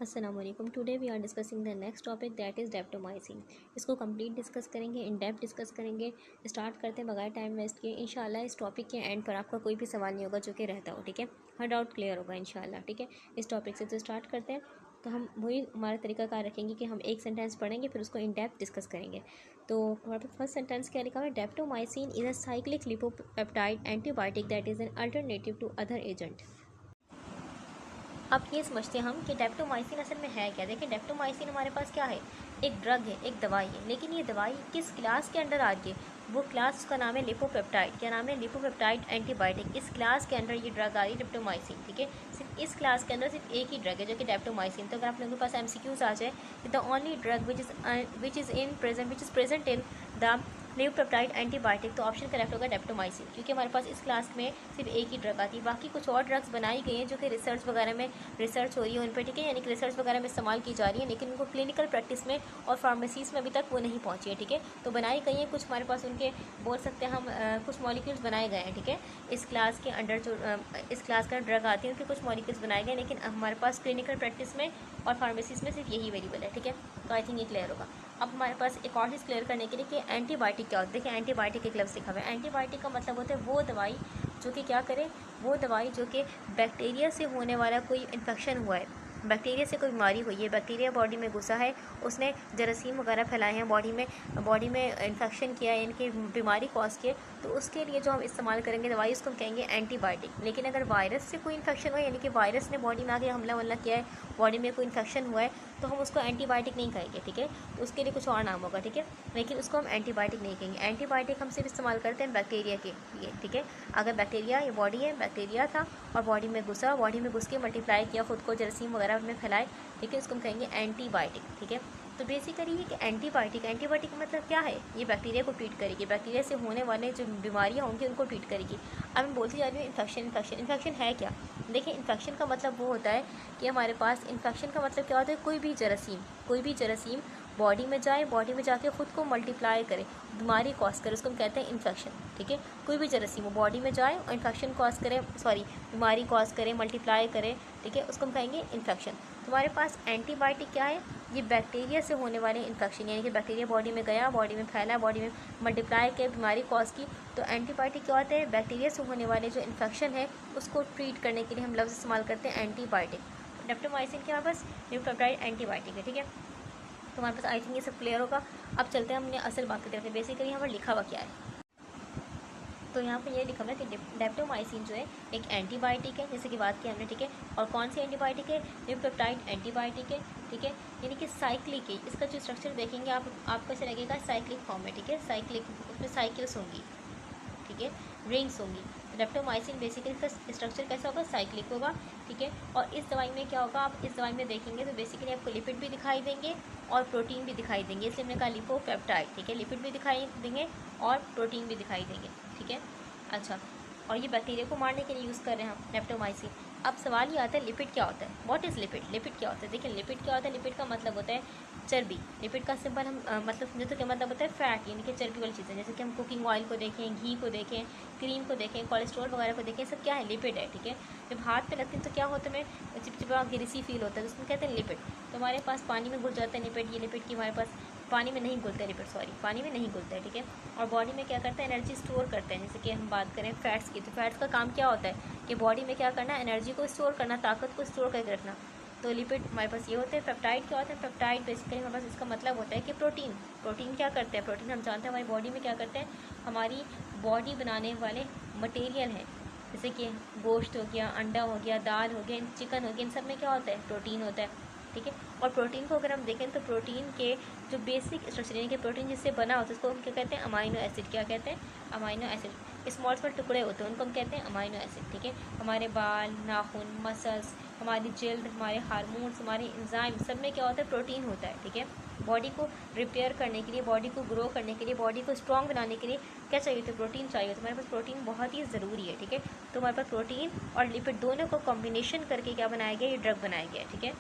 अस्सलामुअलैकुम। Today we are discussing the next topic that is daptomycin. इसको complete discuss करेंगे, in depth discuss करेंगे। Start करते हैं बगैर टाइम वेस्ट किए। इंशाल्लाह इस टॉपिक के एंड पर आपका कोई भी सवाल नहीं होगा जो कि रहता हो, ठीक है। हर डाउट क्लियर होगा इंशाल्लाह, ठीक है। इस टॉपिक से तो स्टार्ट करते हैं। तो हम वही हमारा तरीकाकार रखेंगे कि हम एक सेंटेंस पढ़ेंगे फिर उसको इन डेप्थ डिस्कस करेंगे। तो हमारे पास फर्स्ट सेंटेंस क्या लिखा हुआ है? Daptomycin is a cyclic lipopeptide antibiotic that is an alternative to other agent. अब ये समझते हैं हम कि डेप्टोमाइसिन असल में है क्या। देखिए, डेप्टोमाइसिन हमारे पास क्या है? एक ड्रग है, एक दवाई है। लेकिन ये दवाई किस क्लास के अंडर आ रही है? वो क्लास का नाम है लिपोपेप्टाइड। क्या नाम है? लिपोपेप्टाइड एंटीबायोटिक। इस क्लास के अंडर ये ड्रग आ रही है डेप्टोमाइसिन, ठीक है। सिर्फ इस क्लास के अंदर सिर्फ एक ही ड्रग है जो कि डेप्टोमाइसिन। तो अगर आप लोगों के पास MCQs आ जाए, the only drug which is present in the lipopeptide antibiotic, तो ऑप्शन करेक्ट होगा डेप्टोमाइसिन, क्योंकि हमारे पास इस क्लास में सिर्फ एक ही ड्रग आती है। बाकी कुछ और ड्रग्स बनाई गई हैं जो कि रिसर्च वगैरह में रिसर्च हो रही है उन पर, ठीक है, यानी कि रिसर्च वगैरह में इस्तेमाल की जा रही है, लेकिन उनको क्लिनिकल प्रैक्टिस में और फार्मेसीज़ में अभी तक वो नहीं पहुंची है, ठीक है। तो बनाई गई हैं कुछ, हमारे पास उनके बोल सकते हैं हम कुछ मॉलिक्यूल्स बनाए गए हैं, ठीक है। इस क्लास के अंडर जो इस क्लास का ड्रग आती है उनके कुछ मॉलिक्यूल्स बनाए गए, लेकिन हमारे पास क्लिनिकल प्रैक्टिस में और फार्मेसीज़ में सिर्फ यही अवेलेबल है, ठीक है। तो आई थिंक ये क्लियर होगा। अब हमारे पास एक और चीज़ क्लियर करने के लिए कि एंटीबायोटिक क्या होता है। देखिए, एंटीबायोटिक एक लफ्ज़ लिखा हुआ है। एंटीबायोटिक का मतलब होता है वो दवाई जो कि क्या करे, वो दवाई जो कि बैक्टीरिया से होने वाला कोई इन्फेक्शन हुआ है, बैक्टीरिया से कोई बीमारी हुई है, बैक्टीरिया बॉडी में घुसा है, उसने जरासीम वगैरह फैलाए हैं बॉडी में इन्फेक्शन किया है, इनकी बीमारी कॉज की है, तो उसके लिए जो हम इस्तेमाल करेंगे दवाई उसको हम कहेंगे एंटीबायोटिक। लेकिन अगर वायरस से कोई इन्फेक्शन हुआ है, यानी कि वायरस ने बॉडी में आके हमला वमला किया है, बॉडी में कोई इन्फेक्शन हुआ है, तो हम उसको एंटीबायोटिक नहीं कहेंगे, ठीक है। तो उसके लिए कुछ और नाम होगा, ठीक है, लेकिन उसको हम एंटीबायोटिक नहीं कहेंगे। एंटीबायोटिक हम सिर्फ इस्तेमाल करते हैं बैक्टीरिया के लिए, ठीक है। अगर बैक्टीरिया, ये बॉडी है, बैक्टीरिया था और बॉडी में घुसा, बॉडी में घुस के मल्टीप्लाई किया, खुद को जरासीम वगैरह में फैलाए, ठीक है, इसको हम कहेंगे एंटीबायोटिक, ठीक है। तो बेसिकली ये कि एंटीबायोटिक का मतलब क्या है? ये बैक्टीरिया को ट्रीट करेगी, बैक्टीरिया से होने वाले जो बीमारियाँ होंगी उनको ट्रीट करेगी। अब मैं बोलती जा रही हूँ इन्फेक्शन है क्या? देखिए, इन्फेक्शन का मतलब वो होता है कि हमारे पास इन्फेक्शन का मतलब क्या होता है? कोई भी जरासीम बॉडी में जाए, बॉडी में जाके खुद को मल्टीप्लाई करे, बीमारी कॉज करे, उसको हम कहते हैं इन्फेक्शन, ठीक है। कोई भी जरासीम वो बॉडी में जाए और इन्फेक्शन कॉज करे, बीमारी कॉज करे, मल्टीप्लाई करे, ठीक है, उसको हम कहेंगे इन्फेक्शन। तुम्हारे पास एंटीबायोटिक क्या है? ये बैक्टीरिया से होने वाले इन्फेक्शन, यानी कि बैक्टीरिया बॉडी में गया, बॉडी में फैला, बॉडी में मल्टीप्लाई किया, बीमारी कॉज की, तो एंटीबायोटिक क्या होते हैं? बैक्टीरिया से होने वाले जो इन्फेक्शन है उसको ट्रीट करने के लिए हम लफ्ज़ इस्तेमाल करते हैं एंटीबायोटिक। डेप्टोमाइसिन के हमारे पास लिपोपेप्टाइड एंटीबायोटिक है, ठीक है। तो हमारे पास आई थिंक ये सब क्लियर होगा। अब चलते हैं हमने असल बात की तरफ। बेसिकली यहाँ पर लिखा हुआ क्या है? तो यहाँ पे ये लिखा हुआ है कि डेप्टोमाइसिन जो है एक एंटीबायोटिक है, जैसे कि बात की हमने, ठीक है। और कौन सी एंटीबायोटिक है? लिपोपेप्टाइड एंटीबायोटिक है, ठीक है। यानी कि साइक्लिक है। इसका जो स्ट्रक्चर देखेंगे आपको ऐसे लगेगा साइक्लिक फॉर्म है, ठीक है, साइक्लिक, उसमें साइकिल्स होंगी, ठीक है, रिंग्स होंगी। डेप्टोमाइसिन बेसिकली इसका स्ट्रक्चर कैसा होगा? साइक्लिक होगा, ठीक है। और इस दवाई में क्या होगा, आप इस दवाई में देखेंगे तो बेसिकली आपको लिपिड भी दिखाई देंगे और प्रोटीन भी दिखाई देंगे, इसलिए हमने कहा लिपोपेप्टाइड, ठीक है। लिपिड भी दिखाई देंगे और प्रोटीन भी दिखाई देंगे, ठीक है। अच्छा, और ये बैक्टीरिया को मारने के लिए यूज़ कर रहे हैं हम डेप्टोमाइसिन। अब सवाल ये आता है, लिपिड क्या होता है? What is lipid? लिपिड क्या होता है? देखिए, लिपिड क्या होता है? लिपिड का मतलब होता है चर्बी। लिपिड का सिंपल हम मतलब समझे तो क्या मतलब होता है? फैट, यानी कि चर्बी वाली चीज़ें, जैसे कि हम कुकिंग ऑयल को देखें, घी को देखें, क्रीम को देखें, कोलेस्ट्रॉल वगैरह को देखें, सब क्या है? लिपिड है, ठीक है। जब हाथ पे लगते हैं तो क्या होता है? हमें चिपचिपा ग्रीसी फील होता है, तो उसमें कहते हैं लिपिड। तो हमारे पास पानी में घुल जाता है लिपिड। ये लिपिड की हमारे पास पानी में नहीं घुलते लिपिड, पानी में नहीं घुलते हैं, ठीक है। और बॉडी में क्या करते हैं? एनर्जी स्टोर करते हैं। जैसे कि हम बात करें फैट्स की, तो फैट्स का काम क्या होता है कि बॉडी में क्या करना? एनर्जी को स्टोर करना, ताकत को स्टोर करके रखना। तो लिपिड हमारे पास ये होते हैं। पेप्टाइड क्या होता है? पेप्टाइड बेसिकली हमारे पास इसका मतलब होता है कि प्रोटीन क्या करते हैं? प्रोटीन हम जानते हैं हमारी बॉडी में क्या करते हैं, हमारी बॉडी बनाने वाले मटेरियल हैं, जैसे कि गोश्त हो गया, अंडा हो गया, दाल हो गया, चिकन हो गया, इन सब में क्या होता है? प्रोटीन होता है, ठीक है। और प्रोटीन को अगर हम देखें तो प्रोटीन के जो बेसिक स्ट्रक्चर, यानी कि प्रोटीन जिससे बना होता है उसको हम क्या कहते हैं? Amino acid. क्या कहते हैं? Amino acid. स्मॉल टुकड़े होते हैं उनको हम कहते हैं अमाइनो एसिड, ठीक है। हमारे बाल, नाखून, मसल्स, हमारी जल्द, हमारे हार्मोन्स, हमारे एंजाइम, सब में क्या होता है? प्रोटीन होता है, ठीक है। बॉडी को रिपेयर करने के लिए, बॉडी को ग्रो करने के लिए, बॉडी को स्ट्रॉन्ग बनाने के लिए क्या चाहिए? तो प्रोटीन चाहिए। तो हमारे पास प्रोटीन बहुत ही ज़रूरी है, ठीक है। तो हमारे पास प्रोटीन और लिपिड दोनों को कॉम्बिनेशन करके क्या बनाया गया? ये ड्रग बनाया गया है, ठीक है।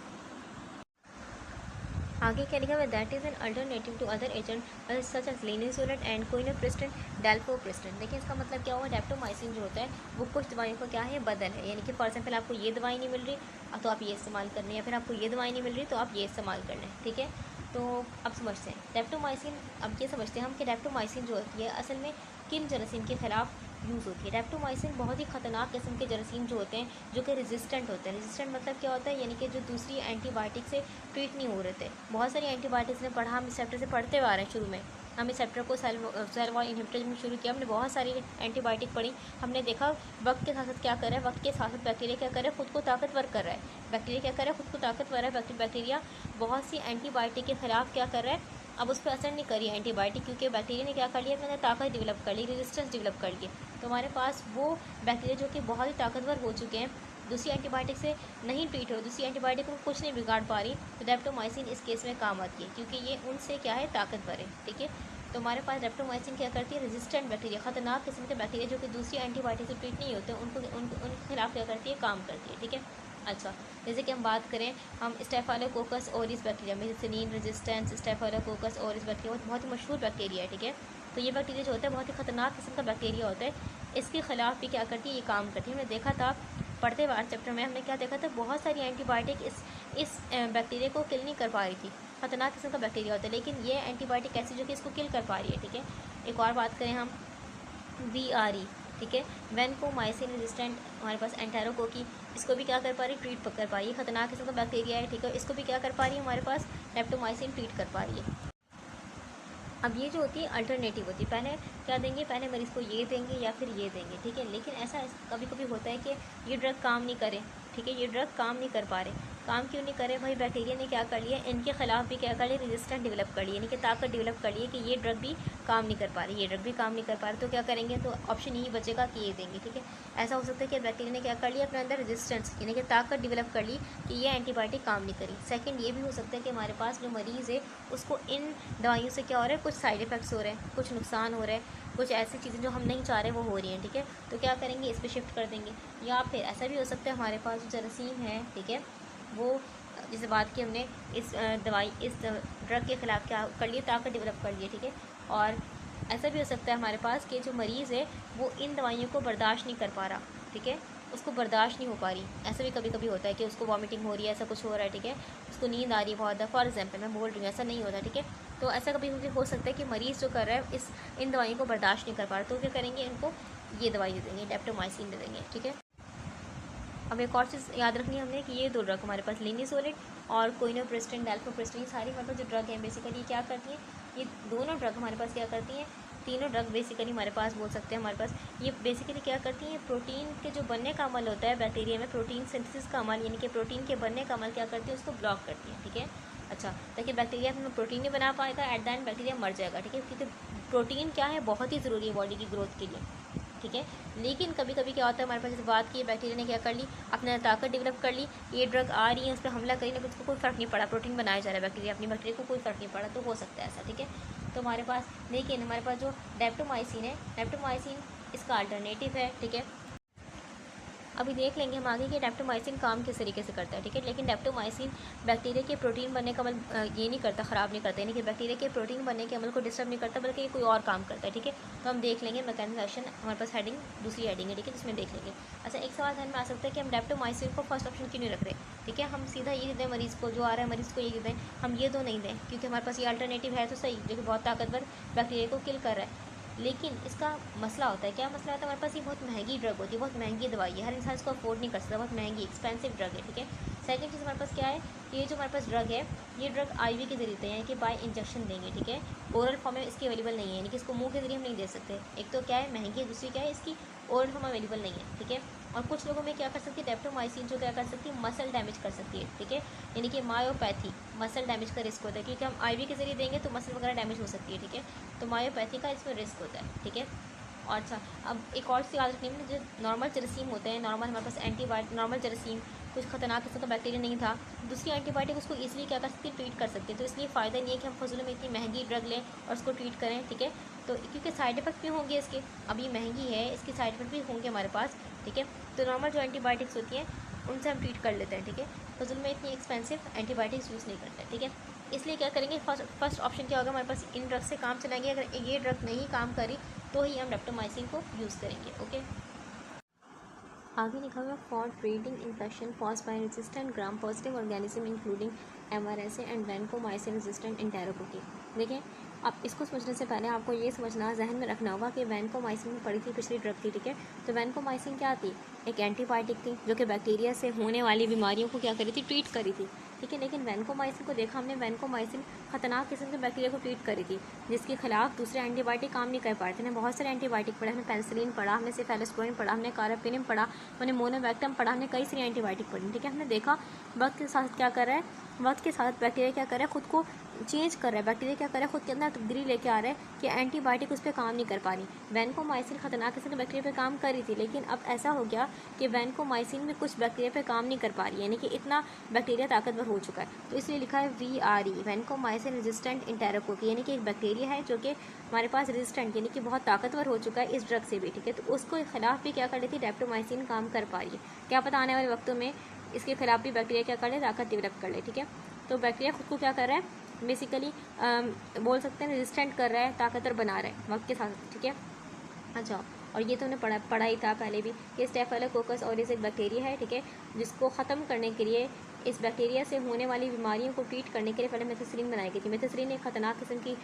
आगे क्या लिखा हुआ है, that is an alternative to other agent such as linezolid and quinupristin, dalfopristin. देखिए इसका मतलब क्या हुआ, डेप्टोमाइसिन जो होता है वो कुछ दवाइयों का क्या है, बदल है। यानी कि फॉर एग्जाम्पल आपको ये दवाई नहीं मिल रही तो आप ये इस्तेमाल कर रहे हैं, या फिर आपको ये दवाई नहीं मिल रही तो आप ये इस्तेमाल कर लें, ठीक है। तो अब समझते हैं डेप्टोमाइसिन। अब ये समझते हैं हम कि डेप्टोमाइसिन जो होती है असल में किन जरासीम के खिलाफ यूज़ होती है। डेप्टोमाइसिन बहुत ही ख़तरनाक किस्म के जरासीम जो होते हैं, जो कि रेजिस्टेंट होते हैं। रेजिस्टेंट मतलब क्या होता है, यानी कि जो दूसरी एंटीबायोटिक से ट्रीट नहीं हो रहे थे। बहुत सारी एंटीबायोटिक्स ने पढ़ा, हम इस चैप्टर से पढ़ते हुए आ रहे हैं। शुरू में हम इस चैप्टर को सेल वॉल इनहिबिटर में शुरू किया, हमने बहुत सारी एंटीबायोटिक पढ़ी। हमने देखा वक्त के साथ साथ क्या कर रहा है, वक्त के साथ साथ बैक्टीरिया क्या कर रहा है, खुद को ताकतवर कर रहा है। बैक्टीरिया क्या कर रहा है, खुद को ताकतवर है। बैक्टीरिया बहुत सी एंटीबायोटिक के खिलाफ क्या कर रहा है, अब उस पर असर नहीं कर रही है एंटीबायोटिक, क्योंकि बैक्टीरिया ने क्या कर लिया, अपने ताकत डेवलप कर ली, रेजिस्टेंस डेवलप कर ली। तो हमारे पास वो बैक्टीरिया जो कि बहुत ही ताकतवर हो चुके हैं, दूसरी एंटीबायोटिक से नहीं ट्रीट हो, दूसरी एंटीबायोटिक को कुछ नहीं बिगाड़ पा रही, तो डेप्टोमाइसिन इस केस में काम आती है, क्योंकि ये उनसे क्या है, ताकतवर है, ठीक है। तो हमारे पास डेप्टोमाइसिन क्या करती है, रेजिस्टेंट बैक्टीरिया, खतरनाक किस्म के बैक्टीरिया जो कि दूसरी एंटीबायोटिक से ट्रीट नहीं होते, उनके खिलाफ क्या करती है, काम करती है, ठीक है। अच्छा, जैसे कि हम बात करें, हम staphylococcus orris bacteria, methicillin resistance staphylococcus orris bacteria बहुत ही मशहूर बैक्टीरिया है, ठीक है। तो ये बैक्टीरिया जो होता है बहुत ही खतरनाक किस्म का बैक्टीरिया होता है, इसके खिलाफ भी क्या करती है, ये काम करती है। हमने देखा था पढ़ते बार चैप्टर में, हमने क्या देखा था, बहुत सारी एंटीबायोटिक इस बैक्टीरिया को किल नहीं कर पा रही थी। खतरनाक किस्म का बैक्टीरिया होता है, लेकिन ये एंटीबायोटिक ऐसी जो कि इसको किल कर पा रही है, ठीक है। एक और बात करें हम, VRE, ठीक है, वैनकोमाइसिन रेजिस्टेंट हमारे पास एंटेरोकोकी, इसको भी क्या कर पा रही, ट्रीट कर पा रही है। खतरनाक किस्म का बैक्टीरिया है, ठीक है, इसको भी क्या कर पा रही है, हमारे पास डेप्टोमाइसिन ट्रीट कर पा रही है। अब ये जो होती है अल्टरनेटिव होती है, पहले क्या देंगे, पहले मरीज़ को ये देंगे या फिर ये देंगे, ठीक है। लेकिन ऐसा कभी कभी होता है कि ये ड्रग काम नहीं करे, ठीक है, ये ड्रग काम नहीं कर पा रहे। काम क्यों नहीं करे भाई, बैक्टीरिया ने क्या कर लिया, इनके खिलाफ भी क्या कर लिया, रेजिस्टेंस डेवलप कर लिया, यानी कि ताकत डेवलप कर ली है कि ये ड्रग भी काम नहीं कर पा रही, ये ड्रग भी काम नहीं कर पा रही, तो क्या करेंगे, तो ऑप्शन यही बचेगा कि ये देंगे, ठीक है। ऐसा हो सकता है कि बैक्टीरिया ने क्या कर लिया, अपने अंदर रेजिस्टेंस यानी कि ताकत डेवलप कर ली कि ये एंटीबायोटिक काम नहीं करी। सेकंड ये भी हो सकता है कि हमारे पास जो मरीज़ है उसको इन दवाइयों से क्या हो रहा है, कुछ साइड इफ़ेक्ट्स हो रहे हैं, कुछ नुकसान हो रहा है, कुछ ऐसी चीज़ें जो हम नहीं चाह रहे वो हो रही हैं, ठीक है। तो क्या करेंगे, इस पर शिफ्ट कर देंगे। या फिर ऐसा भी हो सकता है हमारे पास जो जरासीम है, ठीक है, वो जैसे बात की हमने, इस ड्रग के ख़िलाफ़ क्या कर लिए, ताकत डेवलप कर लिए, ठीक है। और ऐसा भी हो सकता है हमारे पास कि जो मरीज़ है वो इन दवाइयों को बर्दाश्त नहीं कर पा रहा, ठीक है, उसको बर्दाश्त नहीं हो पा रही। ऐसा भी कभी कभी होता है कि उसको वॉमिटिंग हो रही है, ऐसा कुछ हो रहा है, ठीक है, उसको नींद आ रही है बहुत ज़्यादा, फॉर एग्जाम्पल मैं बोल रही हूँ, ऐसा नहीं होता, ठीक है। तो ऐसा कभी कभी हो सकता है कि मरीज़ जो कर रहा है इन दवाइयों को बर्दाश्त नहीं कर पा रहा, तो क्या करेंगे, इनको ये दवाई दे देंगे, डेप्टोमाइसिन दे देंगे, ठीक है। अब एक और चीज़ याद रखनी है हमने कि ये दो ड्रग हमारे पास लिनिसोलिड और क्विनोप्रिस्टन, डेल्फोप्रिस्टन, ये सारी हमारे पास जो ड्रग हैं बेसिकली क्या करती हैं, ये दोनों ड्रग हमारे पास क्या करती हैं, तीनों ड्रग बेसिकली हमारे पास बोल सकते हैं हमारे पास, ये बेसिकली क्या करती हैं, प्रोटीन के जो बनने का अमल होता है बैक्टीरिया में, प्रोटीन सिंथेसिस का अमल, यानी कि प्रोटीन के बनने का अमल क्या करती है, उसको ब्लॉक करती है, ठीक है। अच्छा, ताकि बैक्टीरिया अपना प्रोटीन नहीं बना पाएगा, एट द एंड बैक्टीरिया मर जाएगा, ठीक है, क्योंकि प्रोटीन क्या है, बहुत ही ज़रूरी है बॉडी की ग्रोथ के लिए, ठीक है। लेकिन कभी कभी क्या होता है हमारे पास, जैसे बात की बैक्टीरिया ने क्या कर ली, अपने ताकत डेवलप कर ली, ये ड्रग आ रही है, उस पर हमला करी, लेकिन उसको कोई फ़र्क नहीं पड़ा, प्रोटीन बनाया जा रहा है, बैक्टीरिया अपनी बैक्टीरिया को कोई फ़र्क नहीं पड़ा, तो हो सकता है ऐसा, ठीक है। तो हमारे पास, लेकिन हमारे पास जो डेप्टोमाइसिन है, डेप्टोमाइसिन इसका अल्टरनेटिव है, ठीक है। अभी देख लेंगे हम आगे कि डेप्टोमाइसिन काम किस तरीके से करता है, ठीक है। लेकिन डेप्टोमाइसिन बैक्टीरिया के प्रोटीन बनने का अमल ये नहीं करता, ख़राब नहीं करता, यानी कि बैक्टीरिया के प्रोटीन बनने के अमल को डिस्टर्ब नहीं करता, बल्कि ये कोई और काम करता है, ठीक है। तो हम देख लेंगे मैकेनिज्म एक्शन, हमारे पास हेडिंग दूसरी हेडिंग है, ठीक है, जिसमें देख लेंगे। अच्छा, एक सवाल ध्यान में आ सकता है कि हम डेप्टोमाइसिन को फर्स्ट ऑप्शन क्यों नहीं रख रहे, ठीक है। हम सीधा ये दें मरीज़ को, जो आ रहा है मरीज़ को ये दें, हम ये दो नहीं दें, क्योंकि हमारे पास ये अल्टरनेटिव है तो सही, जो कि बहुत ताकतवर बैक्टीरिया को किल कर रहा है। लेकिन इसका मसला होता है, क्या मसला होता है, हमारे पास ये बहुत महंगी ड्रग होती है, बहुत महंगी दवाई है, हर इंसान इसको अफोर्ड नहीं कर सकता, बहुत महंगी एक्सपेंसिव ड्रग है, ठीक है। सेकंड चीज़ हमारे पास क्या है, ये जो हमारे पास ड्रग है, ये ड्रग IV के जरिए दें, यानी कि बाय इंजेक्शन देंगे, ठीक है। ओरल फॉर्म में इसकी अवेलेबल नहीं है, यानी कि इसको मुंह के जरिए हम नहीं दे सकते। एक तो क्या है, महंगी है, दूसरी क्या है, इसकी ओरल फॉर्म अवेलेबल नहीं है, ठीक है। और कुछ लोगों में क्या कर सकती है, डेप्टोमाइसिन जो क्या कर सकती है, मसल डैमेज कर सकती है, ठीक है, यानी कि मायोपैथी, मसल डैमेज का रिस्क होता है, क्योंकि हम IV के जरिए देंगे तो मसल वगैरह डैमेज हो सकती है, ठीक है। तो मायोपैथी का इसमें रिस्क होता है, ठीक है। और अच्छा, अब एक और चीज़ याद रखनी है, जो नॉर्मल जरासीम होते हैं, नॉर्मल हमारे पास एंटीबायोटिक, नॉर्मल जरासीम कुछ खतरनाक किस्म का बैक्टीरिया नहीं था, दूसरी एंटीबायोटिक उसको ईजिली क्या कर सकती है, ट्रीट कर सकते हैं। तो इसलिए फ़ायदा नहीं है कि हम फजूल में इतनी महंगी ड्रग लें और उसको ट्रीट करें, ठीक है। तो क्योंकि साइड इफेक्ट भी होंगे इसके, अब ये महंगी है, इसके साइड इफेक्ट भी होंगे हमारे पास, ठीक है। तो नॉर्मल जो एंटीबायोटिक्स होती हैं उनसे हम ट्रीट कर लेते हैं, ठीक है। फजूल में इतनी एक्सपेंसिव एंटीबायोटिक्स यूज़ नहीं करते, ठीक है। इसलिए क्या करेंगे, फर्स्ट ऑप्शन क्या होगा हमारे पास, इन ड्रग से काम चलाएंगे। अगर ये ड्रग नहीं काम करी तो ही हम डेप्टोमाइसिन को यूज़ करेंगे, ओके। आगे लिखा हुआ for treating infection caused by resistant gram positive organism including MRSA and vancomycin resistant enterococci. देखिए, अब इसको समझने से पहले आपको ये समझना, जहन में रखना होगा कि वैनकोमाइसिन में पड़ी थी पिछली ड्रग थी, ठीक है। तो वैनकोमाइसिन क्या थी, एक एंटीबायोटिक थी जो कि बैक्टीरिया से होने वाली बीमारियों को क्या करी थी, ट्रीट करी थी, ठीक है। लेकिन वैनकोमाइसिन को देखा हमने, वैनकोमाइसिन खतरनाक किस्म के बैक्टीरिया को ट्रीट करी थी, जिसके खिलाफ दूसरे एंटीबायोटिक काम नहीं कर पाए थे। बहुत सारे एंटीबायोटिक पढ़े, हमने पेनिसिलिन पढ़ा, हमने सेफेलोस्पोरिन पढ़ा, हमने कार्बापेनिम पढ़ा, हमने मोनोवैक्टम पढ़ा, हमने कई सारी एंटीबायोटिक पढ़ी, ठीक है। हमने देखा वक्त के साथ क्या कर रहा है, वक्त के साथ बैक्टीरिया क्या कर रहा है, खुद को चेंज कर रहा है, बैक्टीरिया क्या कर रहा है, खुद के अंदर तब्दीली लेके आ रहा है कि एंटीबायोटिक उस पर काम नहीं कर पा रही। वैनकोमाइसिन खतरनाक किस्म के बैक्टीरिया पे काम कर रही थी, लेकिन अब ऐसा हो गया कि वैनकोमाइसिन में कुछ बैक्टीरिया पे काम नहीं कर पा रही है, यानी कि इतना बैक्टीरिया ताकतवर हो चुका है। तो इसलिए लिखा है VRE, वैनकोमाइसिन रेजिस्टेंट एंटेरोकोकी, यानी कि एक बैक्टीरिया है जो कि हमारे पास रेजिस्टेंट यानी कि बहुत ताकतवर हो चुका है इस ड्रग से भी, ठीक है। तो उसको खिलाफ भी क्या कर रही थी, डेप्टोमाइसिन काम कर पा रही है। क्या पता आने वाले वक्तों में इसके खिलाफ भी बैक्टीरिया क्या कर ले, ताकत डेवलप कर ले, ठीक है। तो बैक्टीरिया खुद को क्या कर रहा है, बेसिकली बोल सकते हैं रेजिस्टेंट कर रहा है, ताकतवर बना रहा है वक्त के साथ, ठीक है। अच्छा, और ये तो हमने पढ़ा ही था पहले भी कि स्टेफिलोकोकस ऑरियस एक बैक्टीरिया है, ठीक है, जिसको ख़त्म करने के लिए, इस बैक्टीरिया से होने वाली बीमारियों को ट्रीट करने के लिए पहले मेथिसिलिन बनाई गई थी। मेथिसिलिन एक खतरनाक किस्म की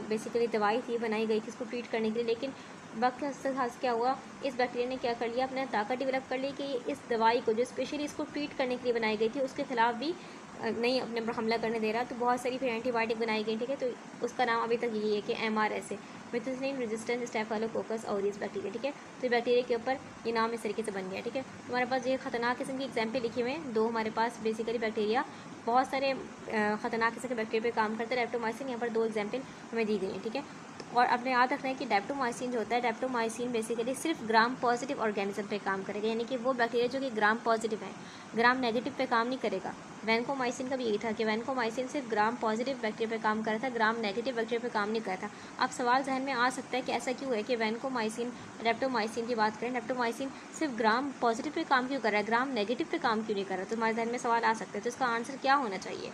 बेसिकली दवाई थी, बनाई गई थी इसको ट्रीट करने के लिए। लेकिन वक्त के साथ क्या हुआ, इस बैक्टीरिया ने क्या कर लिया, अपना ताकत डेवलप कर ली कि इस दवाई को जो स्पेशली इसको ट्रीट करने के लिए बनाई गई थी उसके खिलाफ भी नहीं अपने पर हमला करने दे रहा। तो बहुत सारी फिर एंटीबायोटिक बनाई गई, ठीक है। तो उसका नाम अभी तक यही है कि MRSA, methicillin resistant staphylococcus aureus bacteria, ठीक है। तो बैक्टीरिया के ऊपर ये नाम इस तरीके से बन गया, ठीक है। तो हमारे पास ये खतरनाक किस्म की एग्जाम्पल लिखे हुए हैं दो, हमारे पास बेसिकली बैक्टीरिया, बहुत सारे खतरनाक किस्म के बैक्टीरिया पे काम करते हैं। डेप्टोमाइसिन यहाँ पर दो एग्जाम्पल हमें दी गई हैं, ठीक है। और अपने याद रखना है कि डेप्टोमाइसिन जो होता है, डेप्टोमाइसिन बेसिकली सिर्फ ग्राम पॉजिटिव ऑर्गेनिज्म पे काम करेगा, यानी कि वो बैक्टीरिया जो कि ग्राम पॉजिटिव है, ग्राम नेगेटिव पे काम नहीं करेगा। वैनकोमाइसिन का भी यही था कि वैनकोमाइसिन सिर्फ ग्राम पॉजिटिव बैक्टीरिया पे काम कर रहा था, ग्राम नेगेटिव बैक्टीरिया पे काम नहीं कर रहा था। अब सवाल जहन में आ सकता है कि ऐसा क्यों है कि वैनकोमाइसिन, डेप्टोमाइसिन की बात करें, डेप्टोमाइसिन सिर्फ ग्राम पॉजिटिव पे काम क्यों कर रहा है, ग्राम नेगेटिव पे काम क्यों नहीं कर रहा। तो हमारे जहन में सवाल आ सकता है, तो इसका आंसर क्या होना चाहिए।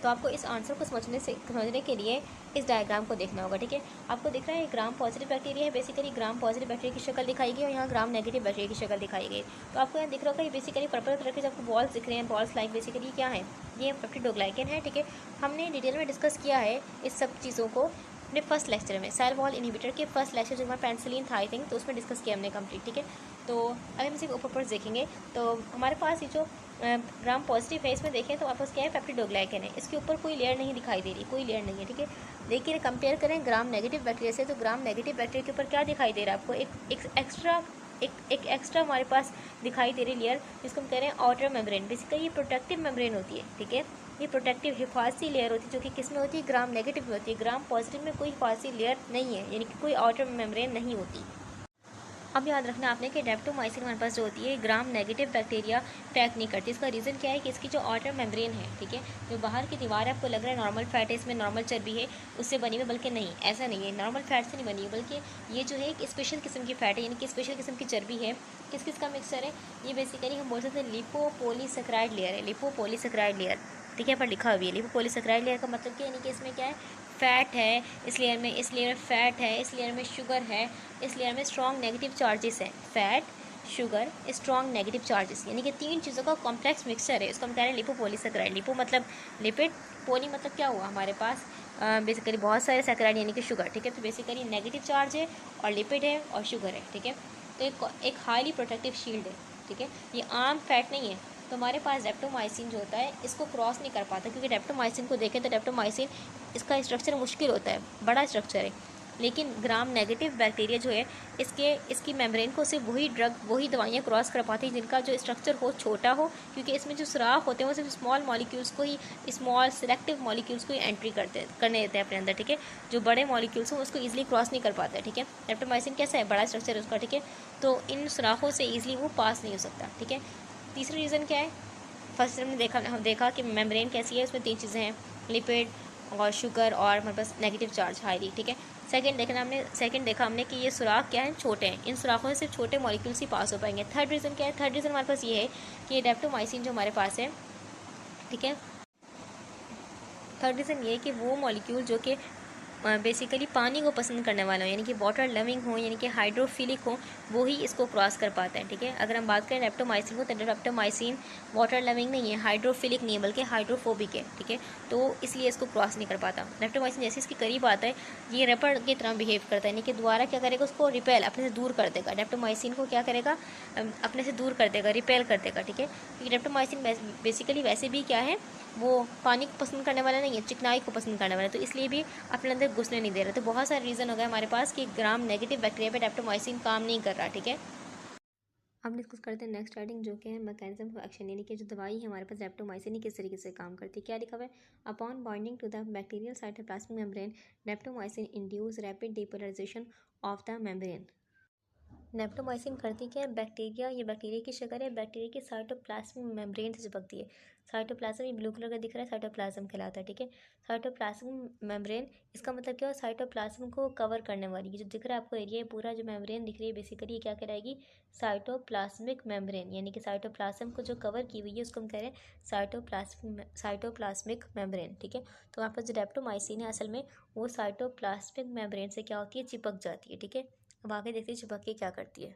तो आपको इस आंसर को समझने के लिए इस डायग्राम को देखना होगा, ठीक है। आपको दिख रहा है ग्राम पॉजिटिव बैक्टीरिया है, बेसिकली ग्राम पॉजिटिव बैक्टीरिया की शक्ल दिखाई गई और यहाँ ग्राम नेगेटिव बैक्टीरिया की शक्ल दिखाई गई। तो आपको यहाँ दिख रहा होगा ये बेसिकली पर्पल कलर के जो आपको बॉल्स दिख रहे हैं, बॉल्स लाइक बेसिकली क्या है, ये पेप्टिडोग्लाइकन है, ठीक है। हमने डिटेल में डिस्कस किया है इस सब चीज़ों को अपने फर्स्ट लेक्चर में, सेल वॉल इनहिबिटर के फर्स्ट लेक्चर जो हमारा पेनिसिलिन था आई थिंक, तो उसमें डिस्कस किया हमने कंप्लीट, ठीक है। तो अगर हम इसे ऊपर देखेंगे तो हमारे पास ये जो ग्राम पॉजिटिव है इसमें देखें तो आपस क्या है, पेप्टिडोग्लाइकन है, इसके ऊपर कोई लेयर नहीं दिखाई दे रही, कोई लेयर नहीं है, ठीक है। लेकिन कंपेयर करें ग्राम नेगेटिव बैक्टीरिया से, तो ग्राम नेगेटिव बैक्टीरिया के ऊपर क्या दिखाई दे रहा है आपको, एक एक्स्ट्रा हमारे पास दिखाई दे रही लेयर, जिसको हम कह रहे हैं आउटर मेम्ब्रेन। बेसिकली ये प्रोटेक्टिव मेम्ब्रेन होती है, ठीक है। ये प्रोटेक्टिव हिफाजती लेयर होती है जो कि किस में होती है, ग्राम नेगेटिव में होती है। ग्राम पॉजिटिव में कोई हिफाजती लेयर नहीं है, यानी कि कोई आउटर मेम्ब्रेन नहीं होती। अब याद रखना आपने कि डेप्टोमाइसिन हमारे पास जो होती है ग्राम नेगेटिव बैक्टीरिया अटैक नहीं करती। इसका रीज़न क्या है कि इसकी जो आउटर मेम्ब्रेन है, ठीक है, जो बाहर की दीवार है, आपको लग रहा है नॉर्मल फैट है, इसमें नॉर्मल चर्बी है उससे बनी हुई, बल्कि नहीं, ऐसा नहीं है, नॉर्मल फैट से नहीं बनी है, बल्कि ये जो है एक स्पेशल किस्म की फैट है, यानी कि स्पेशल किस्म की चर्बी है। किस किस का मिक्सचर है ये, बेसिकली हम बोल सकते हैं लिपोपॉलीसेकेराइड लेयर है, लिपोपॉलीसेकेराइड लेयर, ठीक है, पर लिखा हुआ है लिपोपॉलीसेकेराइड लेयर का मतलब क्या है, यानी कि इसमें क्या है, फैट है इस लेयर में, इस लेयर में फैट है, इस लेयर में शुगर है, इस लेयर में स्ट्रॉन्ग नेगेटिव चार्जेस हैं, fat, sugar, strong negative charges, यानी कि तीन चीज़ों का कॉम्प्लेक्स मिक्सचर है, इसको हम कह रहे हैं लिपोपॉलीसेकेराइड। लिपो मतलब लिपिड, पोली मतलब क्या हुआ हमारे पास बेसिकली बहुत सारे सेकेराइड यानी कि शुगर, ठीक है। तो बेसिकली नेगेटिव चार्ज है और लिपिड है और शुगर है, ठीक है। तो एक हाईली प्रोटेक्टिव शील्ड है, ठीक है। ये आम फैट नहीं है। तो हमारे पास डेप्टोमाइसिन जो होता है इसको क्रॉस नहीं कर पाता, क्योंकि डेप्टोमाइसिन को देखें तो डेप्टोमाइसिन इसका स्ट्रक्चर मुश्किल होता है, बड़ा स्ट्रक्चर है। लेकिन ग्राम नेगेटिव बैक्टीरिया जो है इसकी मेम्ब्रेन को सिर्फ वही दवाइयाँ क्रॉस कर पाती हैं जिनका जो स्ट्रक्चर हो छोटा हो, क्योंकि इसमें जो सुराख होते हैं वो सिर्फ स्मॉल मॉलिक्यूल्स को ही, स्मॉल सिलेक्टिव मॉलिक्यूल्स को ही एंट्री करने देते हैं अपने अंदर, ठीक है। जो बड़े मॉलिक्यूल्स हों उसको ईजिली क्रॉस नहीं कर पाता है, ठीक है। डेप्टोमाइसिन कैसा है, बड़ा स्ट्रक्चर है उसका, ठीक है। तो इन सुराखों से ईजिली वो पास नहीं हो सकता, ठीक है। तीसरा रीज़न क्या है, फर्स्ट हमने देखा कि मेम्ब्रेन कैसी है, उसमें तीन चीज़ें हैं, लिपिड और शुगर और हमारे पास नेगेटिव चार्ज हाईली, ठीक है। सेकंड देखा हमने कि ये सुराख क्या है, छोटे हैं, इन सुराखों से सिर्फ छोटे मॉलिक्यूल्स ही पास हो पाएंगे। थर्ड रीज़न क्या है, थर्ड रीज़न हमारे पास ये है कि डेप्टोमाइसिन जो हमारे पास है, ठीक है, थर्ड रीज़न ये है कि वो मॉलिक्यूल जो कि बेसिकली पानी को पसंद करने वाला हो, यानी कि वाटर लविंग हो, यानी कि हाइड्रोफिलिक हो, वो ही इसको क्रॉस कर पाता है। ठीक है, अगर हम बात करें डेप्टोमाइसिन को, तो डेप्टोमाइसिन वाटर लविंग नहीं है, हाइड्रोफिलिक नहीं है, बल्कि हाइड्रोफोबिक है। ठीक है, तो इसलिए इसको क्रॉस नहीं कर पाता। डेप्टोमाइसिन जैसे इसके करीब आता है, ये रबड़ की तरह बिहेव करता है, यानी कि दोबारा क्या करेगा, उसको रिपेल, अपने से दूर कर देगा। डेप्टोमाइसिन को क्या करेगा, अपने से दूर कर देगा, रिपेल कर देगा। ठीक है, क्योंकि डेप्टोमाइसिन बेसिकली वैसे भी क्या है, वो पानी को पसंद करने वाला नहीं है, चिकनाई को पसंद करने वाला है, तो इसलिए भी अपने अंदर घुसने नहीं दे रहा। तो बहुत सारे रीज़न हो गए हमारे पास कि ग्राम नेगेटिव बैक्टीरिया पे डेप्टोमाइसिन काम नहीं कर रहा। ठीक है, अब डिस्कस करते हैं नेक्स्ट हेडिंग, जो कि है मैकेनिज्म ऑफ एक्शन, यानी कि जो दवाई है हमारे पास डेप्टोमाइसिन ही किस तरीके से काम करती है। क्या लिखा हुआ है, upon binding to the bacterial cytoplasmic membrane daptomycin induce rapid depolarization of the membrane. Daptomycin करती क्या है, बैक्टीरिया, ये बैक्टीरिया की शक्ल है, बैक्टीरिया की साइटोप्लाज्मिक मेम्ब्रेन से चिपकती है। साइटोप्लाज्म ये ब्लू कलर का दिख रहा है, साइटोप्लाज्म कहलाता है। ठीक है, साइटोप्लाज्मिक मेम्ब्रेन, इसका मतलब क्या है, साइटोप्लाज्म को कवर करने वाली, ये जो दिख रहा है आपको एरिया, पूरा जो मेम्ब्रेन दिख रही है, बेसिकली ये क्या कहलाएगी, साइटोप्लाज्मिक मेम्ब्रेन, यानी कि साइटोप्लाज्म को जो कवर की हुई है उसको हम कह रहे हैं साइटोप्लाज्मिक मेम्ब्रेन। ठीक है, तो यहाँ पर जो डेप्टोमाइसिन है असल में वो साइटोप्लाज्मिक मेम्ब्रेन से क्या होती है, चिपक जाती है। ठीक है, अब आगे देखते हैं चिपक के क्या करती है।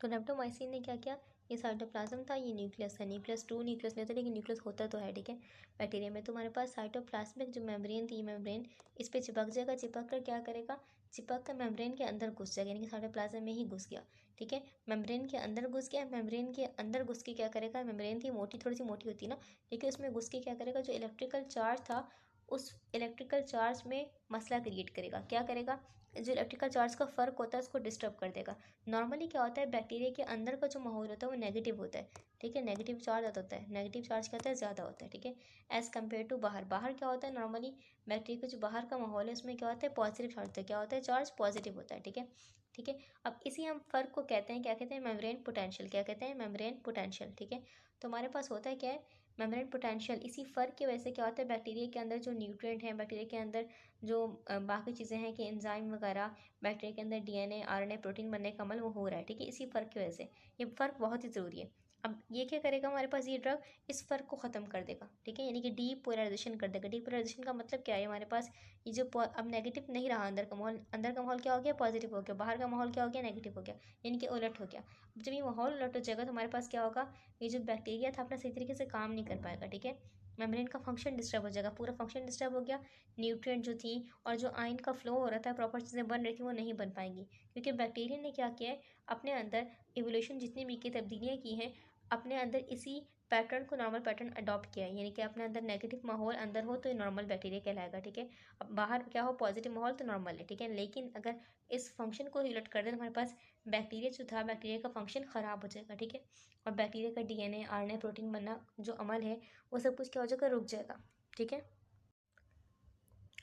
तो डेप्टोमाइसिन ने क्या किया, ये साइटोप्लाज्म था, ये न्यूक्लियस था, न्यूक्लियस टू न्यूक्लियस नहीं होता, लेकिन न्यूक्लियस होता तो है। ठीक है, बैक्टीरिया में तो हमारे पास साइटोप्लाज्मिक जो मेम्ब्रेन थी, मेम्ब्रेन इस पर चिपक जाएगा, चिपक कर क्या करेगा, चिपक कर मेम्ब्रेन के अंदर घुस जाएगा, यानी कि साइटोप्लाज्म में ही घुस गया। ठीक है, मेम्ब्रेन के अंदर घुस गया, मेम्ब्रेन के अंदर घुस के क्या करेगा, मेम्ब्रेन थी मोटी, थोड़ी सी मोटी होती है ना, लेकिन उसमें घुस के क्या करेगा, जो इलेक्ट्रिकल चार्ज था उस इलेक्ट्रिकल चार्ज में मसला क्रिएट करेगा। क्या करेगा, जो इलेक्ट्रिकल चार्ज का फ़र्क होता है उसको डिस्टर्ब कर देगा। नॉर्मली क्या होता है, बैक्टीरिया के अंदर का जो माहौल होता है वो नेगेटिव होता है। ठीक है, नेगेटिव चार्ज होता है, नेगेटिव चार्ज क्या होता है, ज़्यादा होता है। ठीक है, एज़ कम्पेयर टू बाहर, बाहर क्या होता है, नॉर्मली बैक्टीरिया का जो बाहर का माहौल है उसमें क्या होता है, पॉजिटिव चार्ज होता है। क्या होता है, चार्ज पॉजिटिव होता है। ठीक है, ठीक है, अब इसी हम फ़र्क को कहते हैं, क्या कहते हैं, मेम्ब्रेन पोटेंशियल। क्या कहते हैं, मेम्ब्रेन पोटेंशियल। ठीक है, तो हमारे पास होता है क्या है, मेम्ब्रेन पोटेंशियल। इसी फ़र्क की वजह से क्या होता है, बैक्टीरिया के अंदर जो न्यूट्रिएंट हैं, बैक्टीरिया के अंदर जो बाकी चीज़ें हैं कि एंजाइम वगैरह, बैक्टीरिया के अंदर डीएनए आरएनए प्रोटीन बनने का अमल वो हो रहा है। ठीक है, इसी फ़र्क की वजह से ये फ़र्क बहुत ही ज़रूरी है। अब ये क्या करेगा, हमारे पास ये ड्रग इस फ़र्क को ख़त्म कर देगा। ठीक है, यानी कि डीपोलराइजेशन कर देगा। डीपोलराइजेशन का मतलब क्या है, हमारे पास ये जो अब नेगेटिव नहीं रहा, अंदर का माहौल, अंदर का माहौल क्या हो गया, पॉजिटिव हो गया, बाहर का माहौल क्या हो गया, नेगेटिव हो गया, यानी कि उलट हो गया। अब जब ये माहौल उलट हो जाएगा तो हमारे पास क्या होगा, ये जो बैक्टीरिया था अपना सही तरीके से काम नहीं कर पाएगा। ठीक है, मेम्ब्रेन का फंक्शन डिस्टर्ब हो जाएगा, पूरा फंक्शन डिस्टर्ब हो गया, न्यूट्रिएंट जो थी और जो आयन का फ्लो हो रहा था, प्रॉपर चीज़ें बन रही थी, वो नहीं बन पाएंगी, क्योंकि बैक्टीरिया ने क्या किया है, अपने अंदर इवोल्यूशन जितनी भी की तब्दीलियाँ की हैं, अपने अंदर इसी पैटर्न को, नॉर्मल पैटर्न अडॉप्ट किया है, यानी कि अपने अंदर नेगेटिव माहौल अंदर हो तो ये नॉर्मल बैक्टीरिया कहलाएगा। ठीक है, अब बाहर क्या हो, पॉजिटिव माहौल तो नॉर्मल है। ठीक है, लेकिन अगर इस फंक्शन को ही उलट कर दे तो हमारे पास बैक्टीरिया जो था, बैक्टीरिया का फंक्शन ख़राब हो जाएगा। ठीक है, और बैक्टीरिया का डीएनए आरएनए प्रोटीन बनना जो अमल है वो सब कुछ क्या हो जाएगा, रुक जाएगा। ठीक है,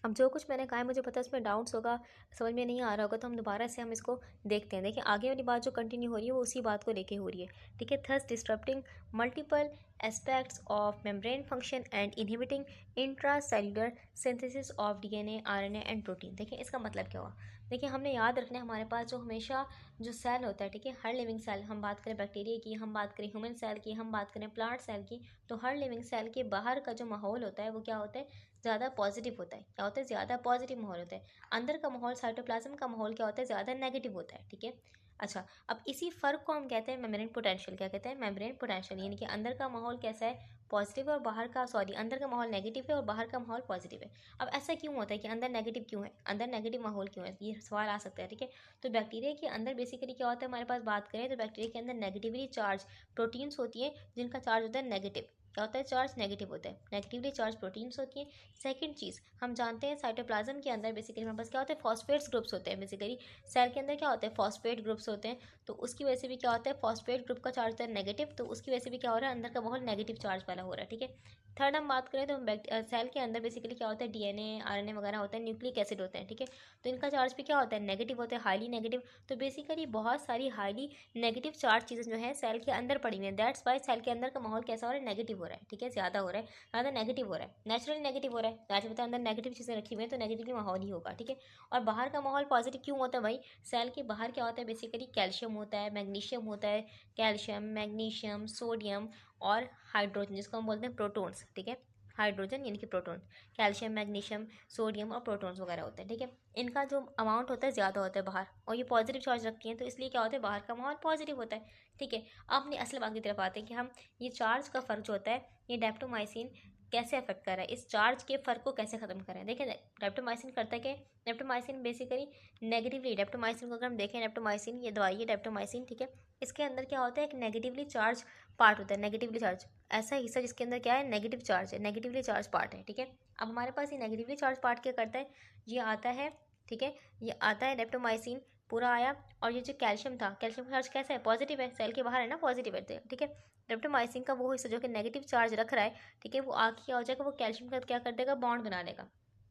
अब जो कुछ मैंने कहा है मुझे पता है उसमें डाउट्स होगा, समझ में नहीं आ रहा होगा, तो हम दोबारा से हम इसको देखते हैं। देखिए आगे वाली बात जो कंटिन्यू हो रही है वो उसी बात को लेके हो रही है। ठीक है, thus disturbing multiple aspects of membrane function and inhibiting intracellular synthesis of DNA RNA and protein. देखिए इसका मतलब क्या हुआ, देखिए हमने याद रखना है, हमारे पास जो हमेशा जो सेल होता है, ठीक है, हर लिविंग सेल, हम बात करें बैक्टीरिया की, हम बात करें ह्यूमन सेल की, हम बात करें प्लांट सेल की, तो हर लिविंग सेल के बाहर का जो माहौल होता है वो क्या होता है, ज़्यादा पॉजिटिव होता है। क्या होता है, ज़्यादा पॉजिटिव माहौल होता है। अंदर का माहौल, साइटोप्लाज्म का माहौल क्या होता है, ज़्यादा नेगेटिव होता है। ठीक है, अच्छा, अब इसी फ़र्क को हम कहते हैं मेम्ब्रेन पोटेंशियल। क्या कहते हैं, मेम्ब्रेन पोटेंशियल, यानी कि अंदर का माहौल कैसा है, पॉजिटिव है, और बाहर का, सॉरी, अंदर का माहौल नेगेटिव है और बाहर का माहौल पॉजिटिव है। अब ऐसा क्यों होता है कि अंदर नेगेटिव क्यों है, अंदर नेगेटिव माहौल क्यों है, ये सवाल आ सकता है। ठीक है, तो बैक्टीरिया के अंदर बेसिकली क्या होता है, हमारे पास बात करें तो बैक्टीरिया के अंदर नेगेटिवली चार्ज प्रोटीन्स होती हैं जिनका चार्ज होता है नेगेटिव। क्या होता है, चार्ज नेगेटिव होता है, नेगेटिवली चार्ज प्रोटीन्स होती हैं। सेकंड चीज़ हम जानते हैं, साइटोप्लाज्म के अंदर बेसिकली हमारे पास क्या होता है, फॉस्फेट्स ग्रुप्स होते हैं। बेसिकली सेल के अंदर क्या होते हैं, फॉस्फेट ग्रुप्स होते हैं, तो उसकी वजह से भी क्या होता है, फॉस्फेट ग्रुप का चार्ज होता है नेगेटिव, तो उसकी वजह से भी क्या हो रहा है, अंदर का माहौल नेगेटिव चार्ज वाला हो रहा है। ठीक है, थर्ड हम बात करें तो सेल के अंदर बेसिकली क्या होता है, डीएनए आरएनए वगैरह होता है, न्यूक्लिक एसिड होते हैं, ठीक है। तो इनका चार्ज भी क्या होता है, नेगेटिव होता है, हाईली नेगेटिव। तो बेसिकली बहुत सारी हाईली नेगेटिव चार्ज चीज़ें जो है सेल के अंदर पड़ी हुई हैं। दैट्स वाई सेल के अंदर का माहौल कैसा हो रहा है, नेगेटिव हो रहा है, ठीक है, ज़्यादा हो रहा है, ज़्यादा नेगेटिव हो रहा है, नेचुरली नेगेटिव हो रहा है। दैट मतलब अंदर नेगेटिव चीज़ें रखी हुई हैं तो नेगेटिवली माहौल ही होगा, ठीक है। और बाहर का माहौल पॉजिटिव क्यों होता है भाई, सेल के बाहर क्या होता है, बेसिकली कैल्शियम होता है, मैग्नीशियम होता है, कैल्शियम, मैग्नीशियम, सोडियम और हाइड्रोजन, जिसको हम बोलते हैं प्रोटॉन्स, ठीक है। हाइड्रोजन यानी कि प्रोटॉन, कैल्शियम, मैग्नीशियम, सोडियम और प्रोटॉन्स वगैरह होते हैं, ठीक है। इनका जो अमाउंट होता है ज़्यादा होता है बाहर, और ये पॉजिटिव चार्ज रखती हैं, तो इसलिए क्या होता है, बाहर का माहौल पॉजिटिव होता है, ठीक है। अब अपनी असल बात की तरफ आते हैं कि हम ये चार्ज का फ़र्क जो होता है, ये डेप्टोमाइसिन कैसे अफेक्ट कर रहा है, इस चार्ज के फ़र्क को कैसे ख़त्म करें। देखिए डेप्टोमाइसिन करता है क्या, डेप्टोमाइसिन बेसिकली नेगेटिवली, डेप्टोमाइसिन को अगर हम देखें, डेप्टोमाइसिन ये दवाई है डेप्टोमाइसिन, ठीक है। इसके अंदर क्या होता है, एक नेगेटिवली चार्ज पार्ट होता है, नेगेटिवली चार्ज, ऐसा हिस्सा जिसके अंदर क्या है, नेगेटिव चार्ज है, नेगेटिवली चार्ज पार्ट है, ठीक है। अब हमारे पास ये नेगेटिवली चार्ज पार्ट क्या करता है, ये आता है, ठीक है, ये आता है डेप्टोमाइसिन पूरा आया। और ये जो कैल्शियम था, कैल्शियम का चार्ज कैसा है, पॉजिटिव है, सेल के बाहर है ना, पॉजिटिव है, ठीक है। डेप्टोमाइसिन का वो हिस्सा जो कि नेगेटिव चार्ज रख रहा है, ठीक है, वो आके क्या हो जाएगा, वो कैल्शियम का क्या कर देगा, बॉन्ड बना लेगा,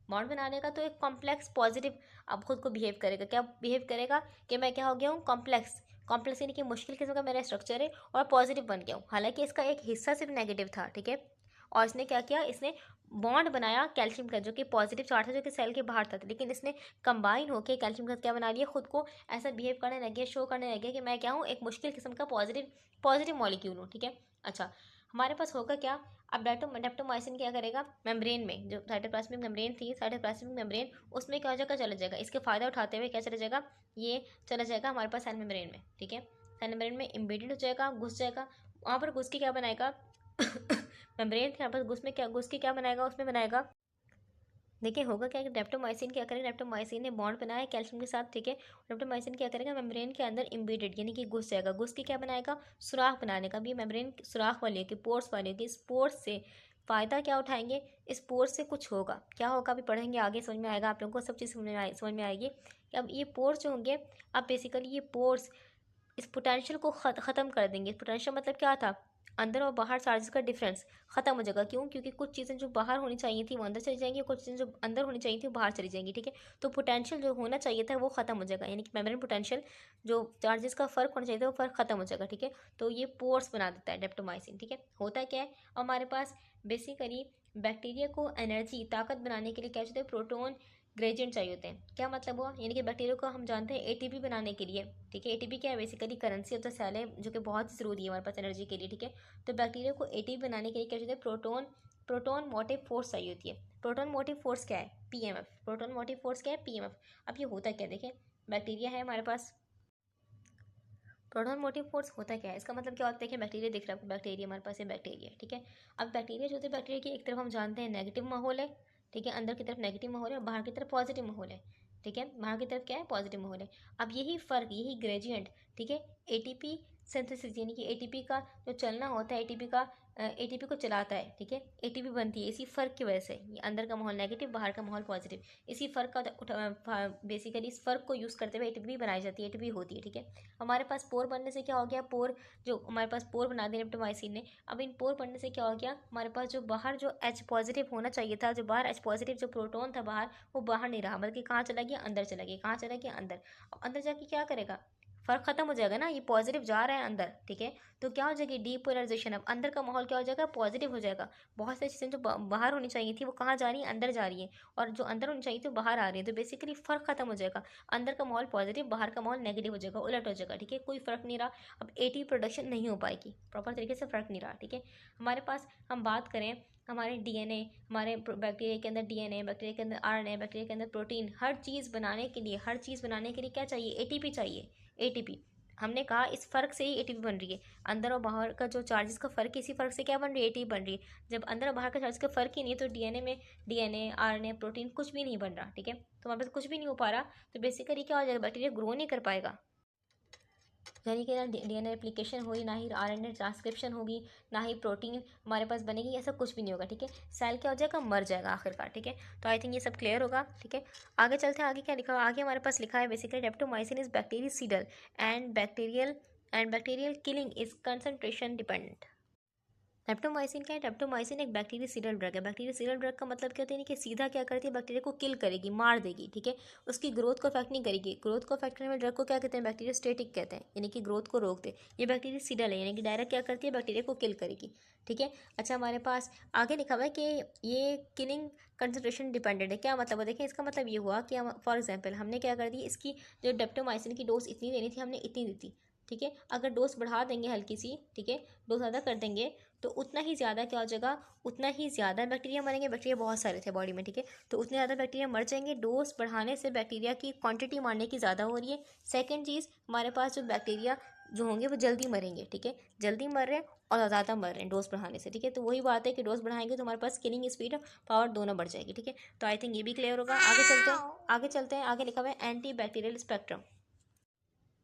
बॉन्ड बनाने का। तो एक कॉम्प्लेक्स पॉजिटिव अब खुद को बिहेव करेगा, क्या बिहेव करेगा कि मैं क्या हो गया हूँ, कॉम्प्लेक्स, कॉम्प्लेक्स यानी कि मुश्किल किस्म का मेरा स्ट्रक्चर है और पॉजिटिव बन गया हूँ, हालांकि इसका एक हिस्सा सिर्फ नेगेटिव था, ठीक है। और इसने क्या किया, इसने बॉन्ड बनाया कैल्शियम का, जो कि पॉजिटिव चार्ज था, जो कि सेल के बाहर था, लेकिन इसने कंबाइन होकर कैल्शियम का क्या बना लिया, खुद को ऐसा बिहेव करने लग गया, शो करने लग गया कि मैं क्या हूँ, एक मुश्किल किस्म का पॉजिटिव पॉजिटिव मॉलिक्यूल हूँ, ठीक है। अच्छा, हमारे पास होगा क्या, अब डेप्टोमाइसिन क्या करेगा, मेम्ब्रेन में जो साइटोप्लाज्मिक मेम्ब्रेन थी, साइटोप्लाज्मिक मेम्ब्रेन, उसमें क्या हो जाएगा, चला जाएगा, इसके फ़ायदा उठाते हुए क्या चला जाएगा, ये चला जाएगा हमारे पास सेल मेम्ब्रेन में, ठीक है। सेल मेम्ब्रेन में इम्बेडेड हो जाएगा, घुस जाएगा, वहाँ पर घुस के क्या बनाएगा मेम्ब्रेन के यहाँ पर घुस के क्या बनाएगा, उसमें बनाएगा, देखिए होगा क्या कि डेप्टोमाइसिन क्या करेगा, डेप्टोमाइसिन ने बॉन्ड बनाया कैल्शियम के साथ, ठीक है। डेप्टोमाइसिन क्या करेगा, मेम्ब्रेन के अंदर इम्बेडेड यानी कि घुस जाएगा, घुस के क्या बनाएगा, सुराख बनाने का भी, मेम्ब्रेन सुराख वाली होगी, पोर्स वाली होगी, इस पोर्स से फ़ायदा क्या उठाएंगे, इस पोर्स से कुछ होगा, क्या होगा, अभी पढ़ेंगे आगे समझ में आएगा, आप लोगों को सब चीज़ समझ में आएगी कि अब ये पोर्स जो होंगे, अब बेसिकली ये पोर्स इस पोटेंशियल को ख़त्म कर देंगे। पोटेंशियल मतलब क्या था, अंदर और बाहर चार्जेस का डिफरेंस ख़त्म हो जाएगा, क्यों, क्योंकि कुछ चीज़ें जो बाहर होनी चाहिए थी वो अंदर चली जाएंगी, कुछ चीज़ें जो अंदर होनी चाहिए थी वो बाहर चली जाएंगी, ठीक है। तो पोटेंशियल जो होना चाहिए था वो ख़त्म हो जाएगा, यानी कि मेम्ब्रेन पोटेंशियल जो चार्जेस का फ़र्क होना चाहिए था वो फ़र्क ख़त्म हो जाएगा, ठीक है। तो ये पोर्स बना देता है डेप्टोमाइसिन, ठीक है। होता क्या है हमारे पास, बेसिकली बैक्टीरिया को एनर्जी, ताकत बनाने के लिए क्या चाहिए, प्रोटोन ग्रेडियंट चाहिए होते हैं। क्या मतलब हुआ, यानी कि बैक्टीरिया को हम जानते हैं एटीपी बनाने के लिए, ठीक है। एटीपी क्या है, basically currency of the cell है, जो कि बहुत ज़रूरी है हमारे पास एनर्जी के लिए, ठीक है। तो बैक्टीरिया को एटीपी बनाने के लिए क्या चाहिए, प्रोटोन प्रोटोन मोटिव फोर्स चाहिए होती है। प्रोटोन मोटिव फोर्स क्या है, पीएमएफ। प्रोटोन मोटिव फोर्स क्या है, पीएमएफ। अब ये होता क्या, देखें बैक्टीरिया है हमारे पास, प्रोटोन मोटिव फोर्स होता क्या है, इसका मतलब क्या होता है, देखिए बैक्टीरिया दिख रहा है, बैक्टीरिया हमारे पास है, बैक्टीरिया, ठीक है। अब बैक्टीरिया जो होते हैं, बैक्टीरिया की एक तरफ हम जानते हैं नेगेटिव माहौल है, ठीक है, अंदर की तरफ नेगेटिव माहौल है और बाहर की तरफ पॉजिटिव माहौल है, ठीक है। बाहर की तरफ क्या है, पॉजिटिव माहौल है। अब यही फ़र्क, यही ग्रेडियंट, ठीक है, एटीपी सिंथेसिस यानी कि एटीपी का जो चलना होता है, एटीपी का एटीपी को चलाता है, ठीक है, एटीपी बनती है, इसी फ़र्क की वजह से, ये अंदर का माहौल नेगेटिव, बाहर का माहौल पॉजिटिव, इसी फ़र्क का बेसिकली इस फ़र्क को यूज़ करते हुए एटीपी बनाई जाती है, एटीपी होती है, ठीक है। हमारे पास पोर बनने से क्या हो गया, पोर जो हमारे पास पोर बना दिए नेप्टोमाइसिन ने, अब इन पोर बनने से क्या हो गया, हमारे पास जो बाहर जो H पॉजिटिव होना चाहिए था, जो बाहर H पॉजिटिव जो प्रोटोन था बाहर, वो बाहर नहीं रहा, बल्कि कहाँ चला गया, अंदर चला गया, कहाँ चला गया, अंदर। अब अंदर जाके क्या करेगा, फ़र्क ख़त्म हो जाएगा ना, ये पॉजिटिव जा रहा है अंदर, ठीक है। तो क्या हो जाएगी, डीपोलराइजेशन, अब अंदर का माहौल क्या हो जाएगा, पॉजिटिव हो जाएगा। बहुत सारी चीज़ें जो बाहर होनी चाहिए थी वो कहाँ जा रही हैं, अंदर जा रही हैं, और जो अंदर होनी चाहिए थी वो बाहर आ रही है। तो बेसिकली फ़र्क ख़त्म हो जाएगा, अंदर का माहौल पॉजिटिव, बाहर का माहौल नेगेटिव हो जाएगा, उलट हो जाएगा, ठीक है, कोई फ़र्क नहीं रहा। अब एटीपी प्रोडक्शन नहीं हो पाएगी, प्रॉपर तरीके से फ़र्क नहीं रहा, ठीक है। हमारे पास हम बात करें हमारे डीएनए, हमारे बैक्टीरिया के अंदर डीएनए, बैक्टीरिया के अंदर आरएनए, बैक्टीरिया के अंदर प्रोटीन, हर चीज़ बनाने के लिए, हर चीज़ बनाने के लिए क्या चाहिए, एटीपी चाहिए, एटीपी। हमने कहा इस फ़र्क से ही एटीपी बन रही है, अंदर और बाहर का जो चार्जेस का फ़र्क है, इसी फ़र्क से क्या बन रही है, एटीपी बन रही है। जब अंदर और बाहर का चार्ज का फ़र्क ही नहीं है तो डीएनए में डीएनए, आरएनए, प्रोटीन कुछ भी नहीं बन रहा, ठीक है। तो हमारे पास कुछ भी नहीं हो पा रहा, तो बेसिकली क्या हो जाएगा, बैक्टीरिया ग्रो नहीं कर पाएगा, यानी कि ना डीएनए रेप्लिकेशन होगी, ना ही आरएनए ट्रांसक्रिप्शन होगी, ना ही प्रोटीन हमारे पास बनेगी, ऐसा कुछ भी नहीं होगा, ठीक है। सेल क्या हो जाएगा, मर जाएगा आखिरकार, ठीक है। तो आई थिंक ये सब क्लियर होगा, ठीक है। आगे चलते हैं, आगे क्या लिखा है, आगे हमारे पास लिखा है basically daptomycin is bacterial killing is concentration dependent. Daptomycin क्या है? डेप्टोमाइसिन एक बैक्टीरियासीडल ड्रग है। बैक्टीरियासीडल ड्रग का मतलब क्या होता है कि सीधा क्या करती है, बैक्टीरिया को किल करेगी, मार देगी, ठीक है। उसकी ग्रोथ को अफेक्ट नहीं करेगी। ग्रोथ को अफेक्ट करने वाले ड्रग को क्या कहते हैं? बैक्टीरियोस्टेटिक कहते हैं, यानी कि ग्रोथ को रोकते। ये बैक्टीरियासीडल है, यानी कि डायरेक्ट क्या करती है, बैक्टीरिया को किल करेगी, ठीक है। अच्छा, हमारे पास आगे लिखा हुआ है कि ये किलिंग कंसंट्रेशन डिपेंडेंट है। क्या मतलब है? देखिए, इसका मतलब ये हुआ कि हम फॉर एग्जाम्पल हमने क्या कर दी, इसकी जो डेप्टोमाइसिन की डोज इतनी देनी थी, हमने इतनी दी थी, ठीक है। अगर डोज बढ़ा देंगे हल्की सी, ठीक है, डोज ज़्यादा कर देंगे, तो उतना ही ज़्यादा क्या हो जाएगा, उतना ही ज़्यादा बैक्टीरिया मरेंगे। बैक्टीरिया बहुत सारे थे बॉडी में, ठीक है, तो उतने ज़्यादा बैक्टीरिया मर जाएंगे। डोज बढ़ाने से बैक्टीरिया की क्वांटिटी मारने की ज़्यादा हो रही है। सेकंड चीज़, हमारे पास जो बैक्टीरिया जो होंगे वो जल्दी मरेंगे, ठीक है, जल्दी मर रहे हैं और ज़्यादा मर रहे हैं डोज बढ़ाने से, ठीक है। तो वही बात है कि डोज बढ़ाएंगे तो हमारे पास किलिंग स्पीड पावर दोनों बढ़ जाएगी, ठीक है। तो आई थिंक ये भी क्लियर होगा। आगे चलते हैं। आगे लिखा हुआ है anti bacterial spectrum.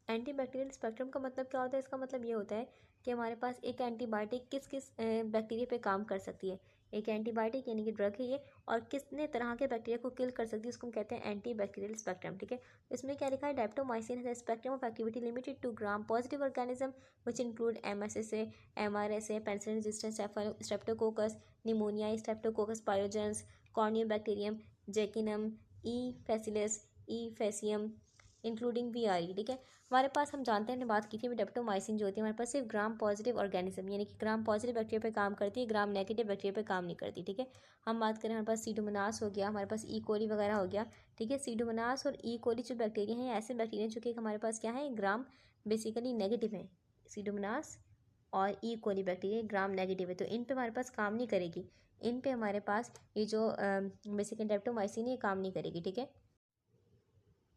Anti bacterial spectrum का मतलब क्या होता है? इसका मतलब ये होता है कि हमारे पास एक एंटीबायोटिक किस किस बैक्टीरिया पे काम कर सकती है। एक एंटीबायोटिक यानी कि ड्रग है ये, और कितने तरह के बैक्टीरिया को किल कर सकती है, उसको हम कहते हैं एंटी बैक्टीरियल स्पेक्ट्रम, ठीक है। इसमें क्या लिखा है? Daptomycin has spectrum of activity limited to gram positive organism which include MSSA, MRSA, penicillin resistant streptococcus pneumoniae, streptococcus pyogenes, corynebacterium, jeikeium, E faecalis, E faecium, including VRE, ठीक है। हमारे पास हम जानते हैं, हमने बात की थी, डेप्टोमाइसिन जो होती है हमारे पास सिर्फ ग्राम पॉजिटिव ऑर्गेनिज्म यानी कि ग्राम पॉजिटिव बैक्टीरिया पे काम करती है, ग्राम नेगेटिव बैक्टीरिया पे काम नहीं करती, ठीक है। हम बात करें, हमारे पास सीडोमोनास हो गया, हमारे पास ई कोली वगैरह हो गया, ठीक है। सीडोमोनास और ई कोली जो बैक्टीरिया हैं, ऐसे बैक्टीरिया जो कि हमारे पास क्या है, ग्राम बेसिकली नेगेटिव है। सीडोमोनास और ई कोली बैक्टीरिया ग्राम नेगेटिव है, तो इन पे हमारे पास काम नहीं करेगी। इन पे हमारे पास ये जो बेसिकली डेप्टोमाइसिन ये काम नहीं करेगी, ठीक है।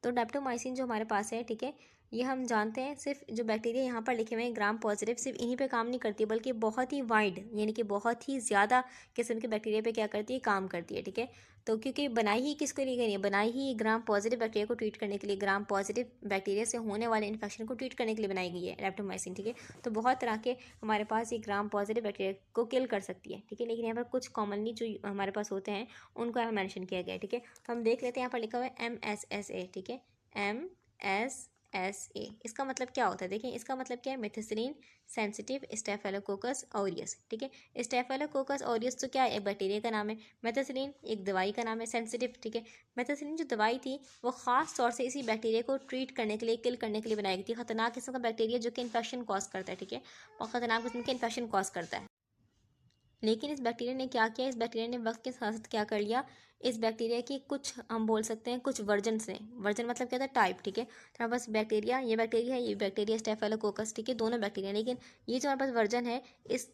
तो डेप्टोमाइसिन जो हमारे पास है, ठीक है, ये हम जानते हैं सिर्फ जो बैक्टीरिया यहाँ पर लिखे हुए हैं ग्राम पॉजिटिव, सिर्फ इन्हीं पे काम नहीं करती, बल्कि बहुत ही वाइड यानी कि बहुत ही ज़्यादा किस्म के बैक्टीरिया पे क्या करती है, काम करती है, ठीक है। तो क्योंकि बनाई ही किसके लिए गई है? बनाई ही ग्राम पॉजिटिव बैक्टीरिया को ट्रीट करने के लिए, ग्राम पॉजिटिव बैक्टीरिया से होने वाले इन्फेक्शन को ट्रीट करने के लिए बनाई गई है डेप्टोमाइसिन, ठीक है। तो बहुत तरह के हमारे पास ये ग्राम पॉजिटिव बैक्टीरिया को किल कर सकती है, ठीक है। लेकिन यहाँ पर कुछ कॉमनली जो हमारे पास होते हैं उनको यहाँ मैंशन किया गया है, ठीक है। तो हम देख लेते हैं, यहाँ पर लिखा हुआ है MSSA, ठीक है, MSSA। इसका मतलब क्या होता है? देखिए, इसका मतलब क्या है, मेथिसिलिन सेंसिटिव स्टेफिलोकोकस ऑरियस, ठीक है। स्टेफिलोकोकस ऑरियस तो क्या है, एक बैक्टीरिया का नाम है। मेथिसिलिन एक दवाई का नाम है, सेंसिटिव, ठीक है। मेथिसिलिन जो दवाई थी वो खास तौर से इसी बैक्टीरिया को ट्रीट करने के लिए, किल करने के लिए बनाई गई थी। खतरनाक किस्म का बैक्टीरिया जो कि इन्फेक्शन कॉज करता है, ठीक है, और खतरनाक किस्म के इन्फेक्शन कॉज करता है। लेकिन इस बैक्टीरिया ने क्या किया, इस बैक्टीरिया ने वक्त के साथ साथ क्या कर लिया, इस बैक्टीरिया की कुछ हम बोल सकते हैं कुछ वर्जन से, वर्जन मतलब क्या था, टाइप, ठीक है। तो हमारे पास बैक्टीरिया, ये बैक्टीरिया है, ये बैक्टीरिया स्टेफिलोकोकस, ठीक है, दोनों बैक्टीरिया। लेकिन ये जो हमारे पास वर्जन है,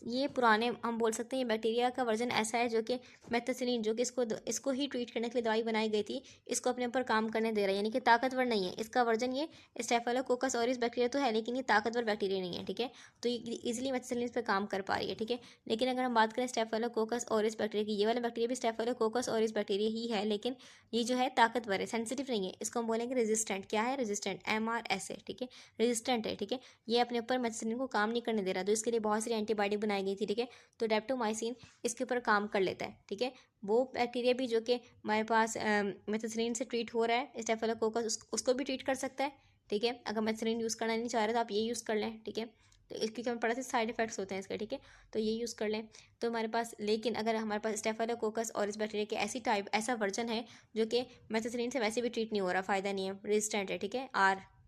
ये पुराने हम बोल सकते हैं ये बैक्टीरिया का वर्जन ऐसा है जो कि मेथिसिलिन जो कि इसको ही ट्रीट करने के लिए दवाई बनाई गई थी, इसको अपने ऊपर काम करने दे रहा है, यानी कि ताकतवर नहीं है। इसका वर्जन ये स्टेफिलोकोकस और इस बैक्टीरिया तो है, लेकिन ये ताकतवर बैक्टीरिया नहीं है, ठीक है। तो ये इजिली मेथिसिलिन इस पर काम कर पा रही है, ठीक है। लेकिन अगर हम बात करें स्टेफिलोकोकस ऑरियस बैक्टीरिया की, ये वाला बैक्टीरिया भी स्टेफिलोकोकस ऑरियस बैक्टीरिया ही है, लेकिन ये जो है ताकतवर है, सेंसिटिव नहीं है। इसको हम बोलेंगे रेजिस्टेंट। क्या है? रेजिस्टेंट, MRSA, ठीक है, रेजिस्टेंट है, ठीक है। ये अपने ऊपर मेथिसिलिन को काम नहीं करने दे रहा, तो इसके लिए बहुत सारी एंटीबायोटिक बनाई गई थी, ठीक है। तो डेप्टोमाइसिन इसके ऊपर काम कर लेता है, ठीक है। वो बैक्टीरिया भी जो कि हमारे पास मेथिसिलिन से ट्रीट हो रहा है, स्टेफिलोकोकस, उसको भी ट्रीट कर सकता है, ठीक है। अगर मेथिसिलिन यूज़ करना नहीं चाह रहे तो आप ये यूज़ कर लें, ठीक है। तो इसके हमें पता है साइड इफेक्ट्स होते हैं इसके, ठीक है, तो ये यूज़ कर लें। तो हमारे पास, लेकिन अगर हमारे पास स्टेफिलोकोकस और इस बैक्टीरिया के ऐसी टाइप, ऐसा वर्जन है जो कि मेथिसिलिन से वैसे भी ट्रीट नहीं हो रहा, फ़ायदा नहीं है, रेजिस्टेंट है, ठीक है,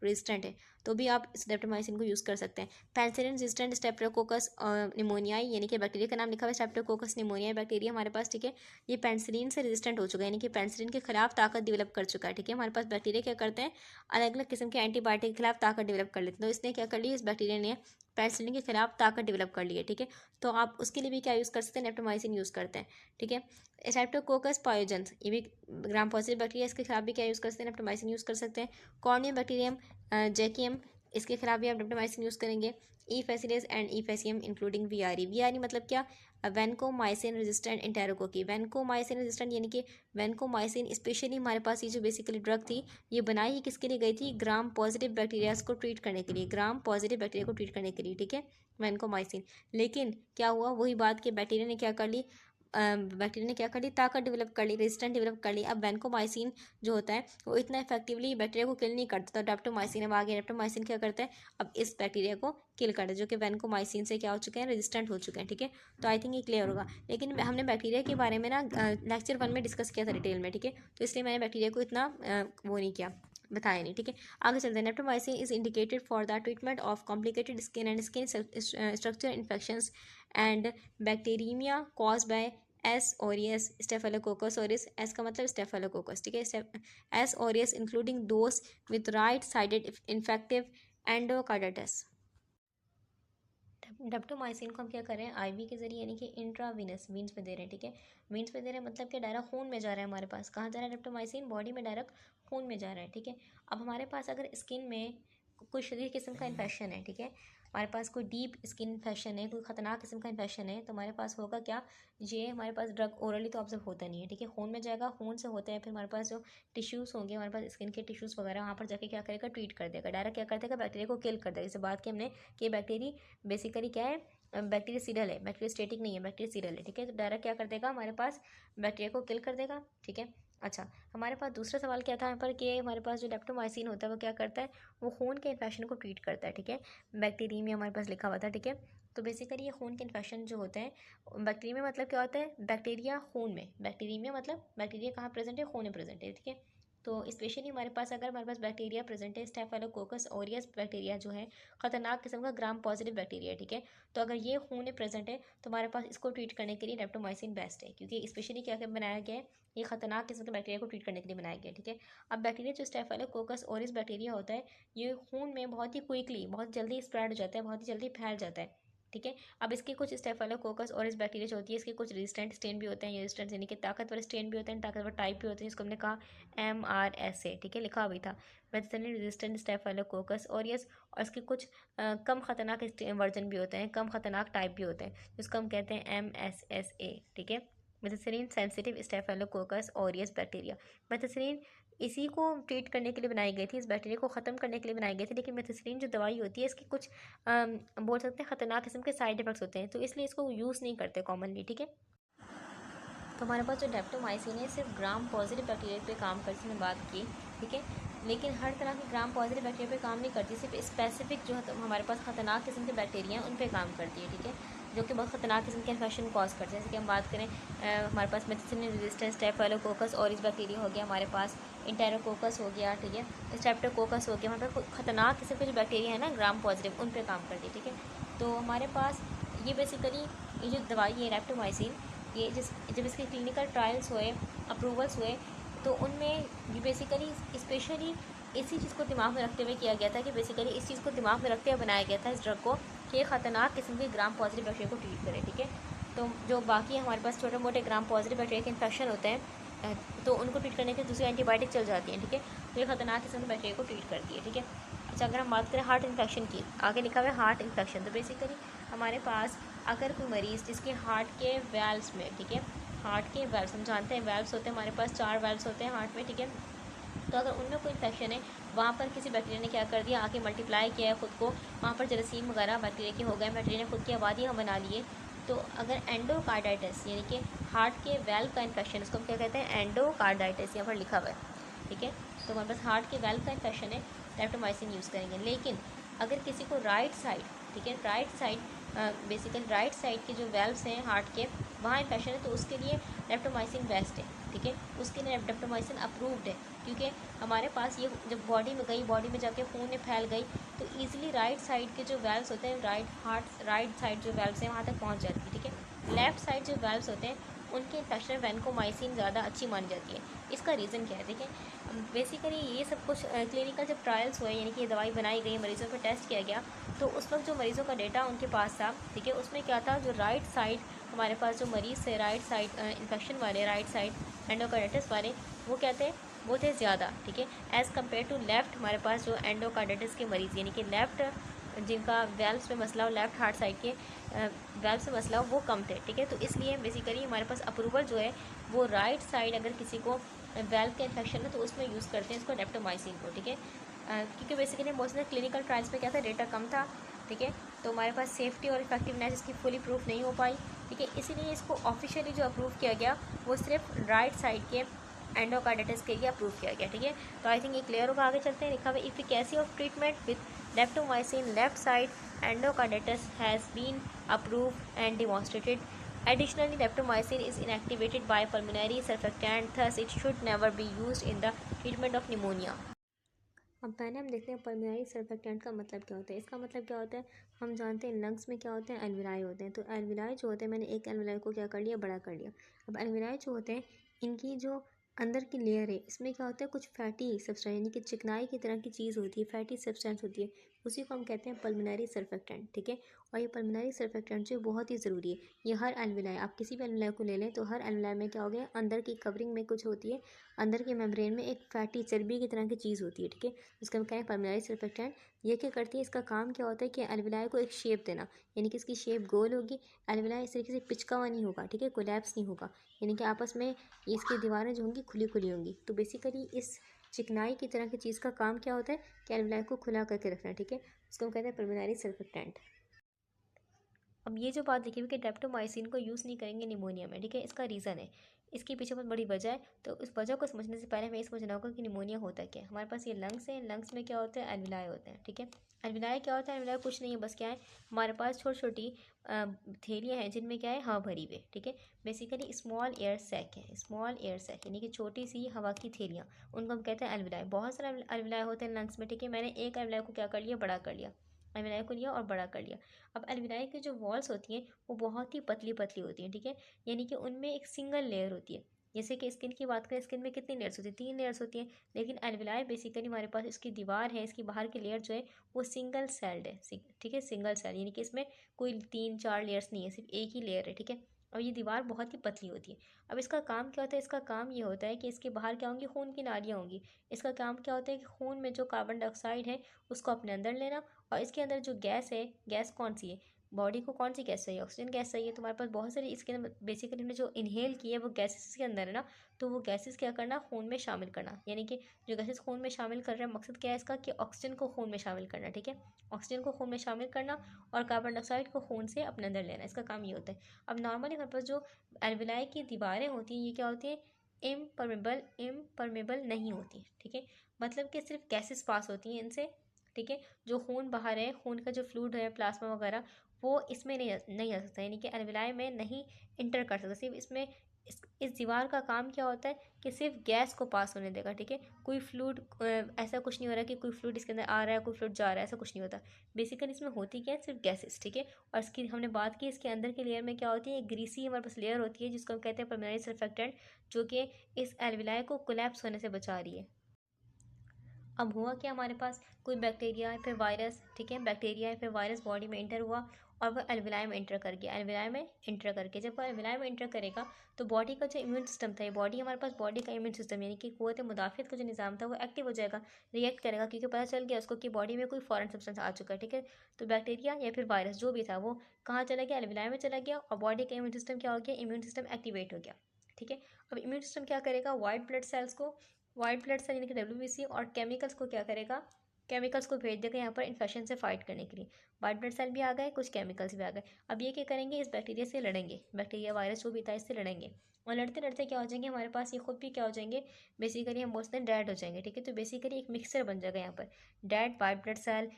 रेजिस्टेंट है, तो भी आप स्ट्रेप्टोमाइसिन को यूज़ कर सकते हैं। पेनिसिलिन रेजिस्टेंट स्ट्रेप्टोकोकस निमोनियाई, यानी कि बैक्टीरिया का नाम लिखा हुआ है स्ट्रेप्टोकोकस निमोनियाई बैक्टीरिया हमारे पास, ठीक है। ये पेनिसिलिन से रेजिस्टेंट हो चुका है, यानी कि पेनिसिलिन के खिलाफ ताकत डेवलप कर चुका है, ठीक है। हमारे पास बैक्टीरिया क्या करते हैं, अलग अलग किस्म के एंटीबायोटिक के खिलाफ ताकत डेवलप कर लेते हैं। तो इसने क्या कर लिया, इस बैक्टीरिया ने पेनिसिलिन के खिलाफ ताकत डेवलप कर ली है, ठीक है। तो आप उसके लिए भी क्या यूज़ कर सकते हैं, नेप्टोमाइसिन यूज़ करते हैं, ठीक है। स्ट्रेप्टोकोकस पायोजेंस, ये भी ग्राम पॉजिटिव बैक्टीरिया, इसके खिलाफ भी क्या यूज़ कर सकते हैं, नेप्टोमाइसिन यूज़ कर सकते हैं। कॉर्नियोबैक्टीरियम जैकियम, इसके खिलाफ भी आप डेप्टोमाइसिन यूज़ करेंगे। ई फैसिलिस and E faecium including VRE मतलब क्या, वैनकोमाइसिन रेजिस्टेंट इंटेरोकोकी, वैनकोमाइसिन रेजिस्टेंट यानी कि वैनकोमाइसिन स्पेशली हमारे पास ये जो बेसिकली ड्रग थी, ये बनाई ही किसके लिए गई थी, ग्राम पॉजिटिव बैक्टीरियाज को ट्रीट करने के लिए, ग्राम पॉजिटिव बैक्टीरिया को ट्रीट करने के लिए, ठीक है, वैनकोमाइसिन। लेकिन क्या हुआ, वही बात कि बैक्टीरिया ने क्या कर ली, बैक्टीरिया ने क्या कर ली, ताकत डेवलप कर ली, रेजिस्टेंस डेवलप कर ली। अब वैनकोमाइसिन जो होता है वो इतना इफेक्टिवली बैक्टीरिया को किल नहीं करता, तो डेप्टोमाइसिन अब आगे डेप्टोमाइसिन क्या करता है, अब इस बैक्टीरिया को किल करता है, जो कि वैनकोमाइसिन से क्या हो चुके हैं, रेजिस्टेंट हो चुके हैं। ठीक है, तो आई थिंक ये क्लियर होगा। लेकिन हमने बैक्टीरिया के बारे में ना लेक्चर 1 में डिस्कस किया था डिटेल में। ठीक है, तो इसलिए मैंने बैक्टीरिया को इतना वो नहीं किया, बताया नहीं। ठीक है, आगे चलते हैं। Daptomycin is indicated for the treatment of complicated skin and skin structure infections and bacteria caused by S aureus staphylococcus aureus. S का मतलब स्टेफिलोकोकस। ठीक है, S aureus including those with right sided infective endocarditis. Daptomycin को हम क्या कर रहे हैं, आईवी के जरिए यानी कि इंट्रावीनस वीन्स में दे रहे हैं। ठीक है, वीन्स में दे रहे हैं मतलब कि डायरेक्ट खून में जा रहा है हमारे पास। कहाँ जा रहा है डेप्टोमाइसिन, बॉडी में डायरेक्ट खून में जा रहा है। ठीक है, अब हमारे पास अगर स्किन में कोई शदीद किस्म का इन्फेक्शन है, ठीक है, हमारे पास कोई डीप स्किन इन्फेक्शन है, कोई ख़तरनाक किस्म का इन्फेक्शन है, तो हमारे पास होगा क्या, ये हमारे पास ड्रग ओरली तो ऑब्जर्व होता नहीं है। ठीक है, खून में जाएगा, खून से होता है, फिर हमारे पास जो टिश्यूज़ होंगे, हमारे पास स्किन के टिश्यूज़ वगैरह, वहाँ पर जाके क्या करेगा, ट्रीट कर देगा, डायरेक्ट क्या कर देगा, बैक्टीरिया को किल कर देगा। जैसे बात की हमने कि बैक्टीरिया बेसिकली क्या है, बैक्टीरिया सीरल है, बैक्टीरिया स्टेटिक नहीं है, बैक्टीरिया सीरल है। ठीक है, तो डायरेक्ट क्या कर देगा, हमारे पास बैक्टीरिया को किल कर देगा। ठीक है, अच्छा, हमारे पास दूसरा सवाल क्या था यहाँ पर कि हमारे पास जो डेप्टोमाइसिन होता है वो क्या करता है, वो खून के इन्फेक्शन को ट्रीट करता है। ठीक है, बैक्टीरिया हमारे पास लिखा हुआ था। ठीक है, तो बेसिकली ये खून के इन्फेक्शन जो होते हैं, बैक्टीरिया में मतलब क्या होता है, बैक्टीरिया खून में, बैक्टीरिया मतलब बैक्टीरिया कहाँ प्रेजेंट है, खून में प्रेजेंट है। ठीक है, तो स्पेशली हमारे पास अगर हमारे पास बैक्टीरिया प्रेजेंट है, स्टेफिलोकोकस ऑरियस बैक्टीरिया जो है खतरनाक किस्म का ग्राम पॉजिटिव बैक्टीरिया है। ठीक है, तो अगर ये खून में प्रेजेंट है तो हमारे पास इसको ट्रीट करने के लिए डेप्टोमाइसिन बेस्ट है, क्योंकि स्पेशली क्या क्या बनाया गया है, ये खतरनाक किस्म के बैक्टीरिया को ट्रीट करने के लिए बनाया गया है। ठीक है, अब बैक्टीरिया जो स्टेफिलोकोकस ऑरियस बैक्टीरिया होता है, ये खून में बहुत ही क्विकली, बहुत जल्दी स्प्रेड हो जाता है, बहुत ही जल्दी फैल जाता है। ठीक है, अब इसके कुछ स्टेफिलोकोकस और इस बैक्टीरिया जो होती है, इसके कुछ रेजिस्टेंट स्ट्रेन भी होते हैं, ये रेजिस्टेंट यानी कि ताकतवर स्ट्रेन भी होते हैं, ताकतवर टाइप भी होते हैं, जिसको हमने कहा MRSA। ठीक है, लिखा हुआ था मेडिसिनली रेजिस्टेंट स्टेफिलोकोकस ऑरियस। और इसके कुछ कम खतरनाक वर्जन भी होते हैं, कम खतरनाक टाइप भी होते हैं, जिसको हम कहते हैं MSSA। ठीक है, methicillin sensitive staphylococcus aureus bacteria. Methicillin इसी को ट्रीट करने के लिए बनाई गई थी, इस बैक्टीरिया को ख़त्म करने के लिए बनाई गई थी। लेकिन मेथिसिलिन जो दवाई होती है, इसकी कुछ बोल सकते हैं ख़तरनाक किस्म के साइड इफेक्ट्स होते हैं, तो इसलिए इसको यूज़ नहीं करते कॉमनली। ठीक है, तो हमारे पास जो डेप्टोमाइसिन है सिर्फ ग्राम पॉजिटिव बैक्टीरिया पे काम करती है, बात की। ठीक है, लेकिन हर तरह के ग्राम पॉजिटिव बैक्टीरिया पे काम नहीं करती, सिर्फ स्पेसिफिक जो है हमारे पास खतरनाक किस्म के बैक्टीरिया हैं उन पे काम करती है। ठीक है, जो कि बहुत खतरनाक किस्म के इन्फेक्शन कॉज करते हैं। जैसे कि हम बात करें हमारे पास methicillin resistant staphylococcus aureus bacteria हो गया, हमारे पास इंटेरोकोकस हो गया। ठीक है, स्ट्रेप्टोकोकस हो गया, हमारे पास खतरनाक किस्म के जो बैक्टीरिया है ना ग्राम पॉजिटिव, उन पर काम करती है। ठीक है, तो हमारे पास ये बेसिकली ये जो दवाई है रेप्टोमाइसिन, ये जब इसके क्लिनिकल ट्रायल्स हुए, अप्रूवल्स हुए, तो उनमें ये बेसिकली स्पेशली इसी चीज़ को दिमाग में रखते हुए किया गया था, कि बेसिकली इस चीज़ को दिमाग में रखते हुए बनाया गया था इस ड्रग को, कि ख़तरनाक किस्म के ग्राम पॉजिटिव बैक्टीरिया को ट्रीट करे। ठीक है, तो जो बाकी हमारे पास छोटे मोटे ग्राम पॉजिटिव बैक्टीरिया के इन्फेक्शन होते हैं, तो उनको ट्रीट करने के दूसरी एंटीबायोटिक चल जाती हैं। ठीक है, तो ये खतरनाक किस्म के बैक्टीरिया को ट्रीट करती है। ठीक है, अच्छा, अगर हम बात करें हार्ट इन्फेक्शन की, आगे लिखा हुआ है हार्ट इन्फेक्शन, तो बेसिकली हमारे पास अगर कोई मरीज़ जिसके हार्ट के वेल्व्स में, ठीक है, हार्ट के वेल्व्स हम जानते हैं वेल्व्स होते हैं, हमारे पास 4 वेल्व्स होते हैं हार्ट में। ठीक है, तो अगर उनमें कोई इन्फेक्शन है, वहाँ पर किसी बैक्टीरिया ने क्या कर दिया, आके मल्टीप्लाई किया है ख़ुद को, वहाँ पर जरासीम वगैरह बैक्टीरिया के हो गए, बैक्टीरिया ने खुद की आबादी हम बना लिए, तो अगर एंडोकार्डाइटिस यानी कि हार्ट के वेल्व का इन्फेक्शन, इसको हम क्या कहते हैं, एंडोकार्डाइटिस, यहाँ पर लिखा हुआ है। ठीक है, तो हमारे पास हार्ट के वेल्व का इन्फेक्शन है, डेप्टोमाइसिन यूज़ करेंगे। लेकिन अगर किसी को राइट साइड, ठीक है, right side basically right side के जो वेल्व्स हैं हार्ट के, वहाँ इन्फेक्शन है, तो उसके लिए डेप्टोमाइसिन बेस्ट है। ठीक है, उसके लिए डेप्टोमाइसिन अप्रूव्ड है, क्योंकि हमारे पास ये जब बॉडी में गई, बॉडी में जाके खून में फैल गई, तो ईजिली राइट साइड के जो वेल्व्स होते हैं, राइट साइड जो वेल्व्स हैं वहाँ तक पहुँच जाती है। ठीक है, लेफ़्ट साइड जो वेल्व्स होते हैं उनके इन्फेक्शन वैनकोमाइसिन ज़्यादा अच्छी मानी जाती है। इसका रीज़न क्या है, देखिए, बेसिकली ये सब कुछ क्लिनिकल जब ट्रायल्स हुए, यानी कि ये दवाई बनाई गई, मरीज़ों पर टेस्ट किया गया, तो उस वक्त जो मरीज़ों का डेटा उनके पास था, ठीक है, उसमें क्या था, जो राइट साइड हमारे पास जो मरीज़ थे, राइट साइड इन्फेक्शन वाले, राइट साइड एंडोकार्डाइटिस वाले, वो क्या थे, वो थे ज़्यादा। ठीक है, एज़ कम्पेयर टू लेफ़्ट हमारे पास जो एंडोकार्डाइटिस के मरीज़, यानी कि लेफ़्ट जिनका वेल्व्स में मसला हो, लेफ़्ट हार्ट साइड के वेल्व्स में मसला हो, वो कम थे। ठीक है, तो इसलिए बेसिकली हमारे पास अप्रूवल जो है वो राइट साइड अगर किसी को वेल्व का इन्फेक्शन है तो उसमें यूज़ करते हैं इसको डेप्टोमाइसिन को। ठीक है, क्योंकि बेसिकली मोस्टली क्लिनिकल ट्रायल्स में क्या था, डेटा कम था। ठीक है, तो हमारे पास सेफ्टी और इफेक्टिवनेस इसकी फुली प्रूफ नहीं हो पाई, ठीक है। इसीलिए इसको ऑफिशियली जो अप्रूव किया गया वो सिर्फ राइट साइड के एंडोकार्डाइटिस के लिए अप्रूव किया गया। ठीक है, तो आई थिंक ये क्लियर होगा। आगे चलते हैं। लिखा हुआ efficacy of treatment with daptomycin left side endocarditis has been approved and demonstrated. Additionally, daptomycin is inactivated by pulmonary surfactant, thus it should never be used in the treatment of pneumonia. अब पहले हम देखते हैं pulmonary surfactant का मतलब क्या होता है। इसका मतलब क्या होता है, हम जानते हैं लंग्स में क्या होते हैं, एल्विलाई होते हैं। तो एल्विलाई जो होते हैं, मैंने एक एल्विलाई को क्या कर लिया, बड़ा कर लिया। अब एल्विलाई जो होते हैं, इनकी जो अंदर की लेयर है, इसमें क्या होता है, कुछ फैटी सब्सटेंस यानी कि चिकनाई की तरह की चीज़ होती है, फैटी सब्सटेंस होती है, उसी को हम कहते हैं पल्मोनरी सर्फेक्टेंट। ठीक है, और ये पल्मोनरी सर्फेक्टेंट जो बहुत ही ज़रूरी है, ये हर एल्विलाई, आप किसी भी एल्विलाई को ले लें तो हर एल्विलाई में क्या हो गया, अंदर की कवरिंग में कुछ होती है, अंदर के मेम्ब्रेन में एक फैटी चर्बी की तरह की चीज़ होती है। ठीक है, जिसका हम कहें पल्मोनरी सर्फेक्टेंट। ये क्या करती है, इसका काम क्या होता है कि एल्विलाई को एक शेप देना, यानी कि इसकी शेप गोल होगी, एल्विलाई इस तरीके से पिचका हुआ नहीं होगा। ठीक है, कोलैप्स नहीं होगा, यानी कि आपस में इसकी दीवारें जो होंगी खुली खुली होंगी। तो बेसिकली इस चिकनाई की तरह की चीज़ का काम क्या होता है कि एल्विलाई को खुला करके रखना। ठीक है, इसको हम कहते हैं पल्मोनरी सर्फेक्टेंट। अब ये जो बात देखी हुई कि डेप्टोमाइसिन को यूज़ नहीं करेंगे निमोनिया में, ठीक है, इसका रीज़न है, इसके पीछे बहुत बड़ी वजह है। तो उस वजह को समझने से पहले हमें ये समझना होगा कि निमोनिया होता क्या है। हमारे पास ये लंग्स हैं, लंग्स में क्या होता है, एल्विलाई होते हैं। ठीक है, एल्विलाई क्या होता है, एल्विलाई कुछ नहीं है, बस क्या है, हमारे पास छोटी छोटी थैलियाँ हैं जिनमें क्या है, हवा भरी हुई है। ठीक है, बेसिकली स्मॉल एयर सैक है, स्मॉल एयर सैक यानी कि छोटी सी हवा की थैलियाँ, उनको हम कहते हैं एल्विलाई। बहुत सारे एल्विलाई होते हैं लंग्स में। ठीक है, मैंने एक एल्विलाई को क्या कर लिया, बड़ा कर लिया, एल्विलाई को लिया और बड़ा कर लिया। अब एल्विलाई की जो वॉल्स होती हैं वो बहुत ही पतली पतली होती हैं। ठीक है, यानी कि उनमें एक सिंगल लेयर होती है। जैसे कि स्किन की बात करें, स्किन में कितनी लेयर्स होती हैं, 3 लेयर्स होती हैं। लेकिन एल्विलाई बेसिकली हमारे पास इसकी दीवार है, इसकी बाहर की लेयर जो है वो सिंगल सेल्ड है। ठीक है, सिंगल सेल यानी कि इसमें कोई 3-4 लेयर्स नहीं है, सिर्फ एक ही लेयर है। ठीक है, और ये दीवार बहुत ही पतली होती है। अब इसका काम क्या होता है, इसका काम ये होता है कि इसके बाहर क्या होंगी, खून की नालियाँ होंगी। इसका काम क्या होता है कि खून में जो कार्बन डाइऑक्साइड है उसको अपने अंदर लेना, और इसके अंदर जो गैस है, गैस कौन सी है, बॉडी को कौन सी गैस चाहिए, ऑक्सीजन गैस चाहिए। तो हमारे पास बहुत सारी इसके अंदर बेसिकली हमने जो इनहेल की है वो गैसेस के अंदर है ना, तो वो गैसेस क्या करना, खून में शामिल करना। यानी कि जो गैसेस खून में शामिल कर रहे हैं, मकसद क्या है इसका कि ऑक्सीजन को खून में शामिल करना। ठीक है, ऑक्सीजन को खून में शामिल करना और कार्बन डाइऑक्साइड को खून से अपने अंदर लेना, इसका काम ये होता है। अब नॉर्मली हमारे पास जो एल्विलाई की दीवारें होती हैं, ये क्या होती हैं, इम्परमेबल नहीं होती। ठीक है, मतलब कि सिर्फ गैसेस पास होती हैं इनसे। ठीक है, जो खून बाहर है, खून का जो फ्लूइड है, प्लाज्मा वगैरह, वो इसमें नहीं आ सकता, यानी कि एल्विलाई में नहीं इंटर कर सकता। सिर्फ इसमें इस दीवार का काम क्या होता है कि सिर्फ गैस को पास होने देगा। ठीक है, कोई फ्लूइड ऐसा कुछ नहीं हो रहा कि कोई फ्लूइड इसके अंदर आ रहा है, कोई फ्लूइड जा रहा है, ऐसा कुछ नहीं होता। बेसिकली इसमें होती क्या है, सिर्फ गैसेस। ठीक है, और इसकी हमने बात की, इसके अंदर की लेयर में क्या होती है, एक ग्रीसी हमारे पास लेयर होती है जिसको हम कहते हैं पल्मोनरी सर्फेक्टेंट, जो कि इस एल्विलाई को कोलैप्स होने से बचा रही है। अब हुआ क्या, हमारे पास कोई बैक्टीरिया या फिर वायरस, ठीक है, बैक्टीरिया या फिर वायरस बॉडी में इंटर हुआ और वह एल्विलाई में इंटर कर गया। एल्विलाई में इंटर करके जब वह एल्विलाई में इंटर करेगा तो बॉडी का जो इम्यून सिस्टम था, ये बॉडी हमारे पास बॉडी का इम्यून सिस्टम यानी कि क़ुव्वत मुदाफ़ियत का जो निज़ाम था वो एक्टिव हो जाएगा, रिएक्ट करेगा, क्योंकि पता चल गया उसको कि बॉडी में कोई फॉरेन सब्सटेंस आ चुका है। ठीक है, तो बैक्टीरिया या फिर वायरस जो भी था वो कहाँ चला गया, एल्विलाई में चला गया, और बॉडी का इम्यून सिस्टम क्या हो गया, इम्यून सिस्टम एक्टिवेट हो गया। ठीक है, अब इम्यून सिस्टम क्या करेगा, वाइट ब्लड सेल्स को, वाइट ब्लड सेल यानी कि WBC और केमिकल्स को क्या करेगा, केमिकल्स को भेज देगा यहाँ पर इन्फेक्शन से फाइट करने के लिए। वाइट ब्लड सेल भी आ गए, कुछ केमिकल्स भी आ गए। अब ये क्या करेंगे, इस बैक्टीरिया से लड़ेंगे, बैक्टीरिया वायरस जो भी था इससे लड़ेंगे, और लड़ते लड़ते क्या हो जाएंगे, हमारे पास ये खुद भी क्या हो जाएंगे, बेसिकली हम बोलते हैं डेड हो जाएंगे। ठीक है, तो बेसिकली एक मिक्सचर बन जाएगा यहाँ पर, dead white blood cell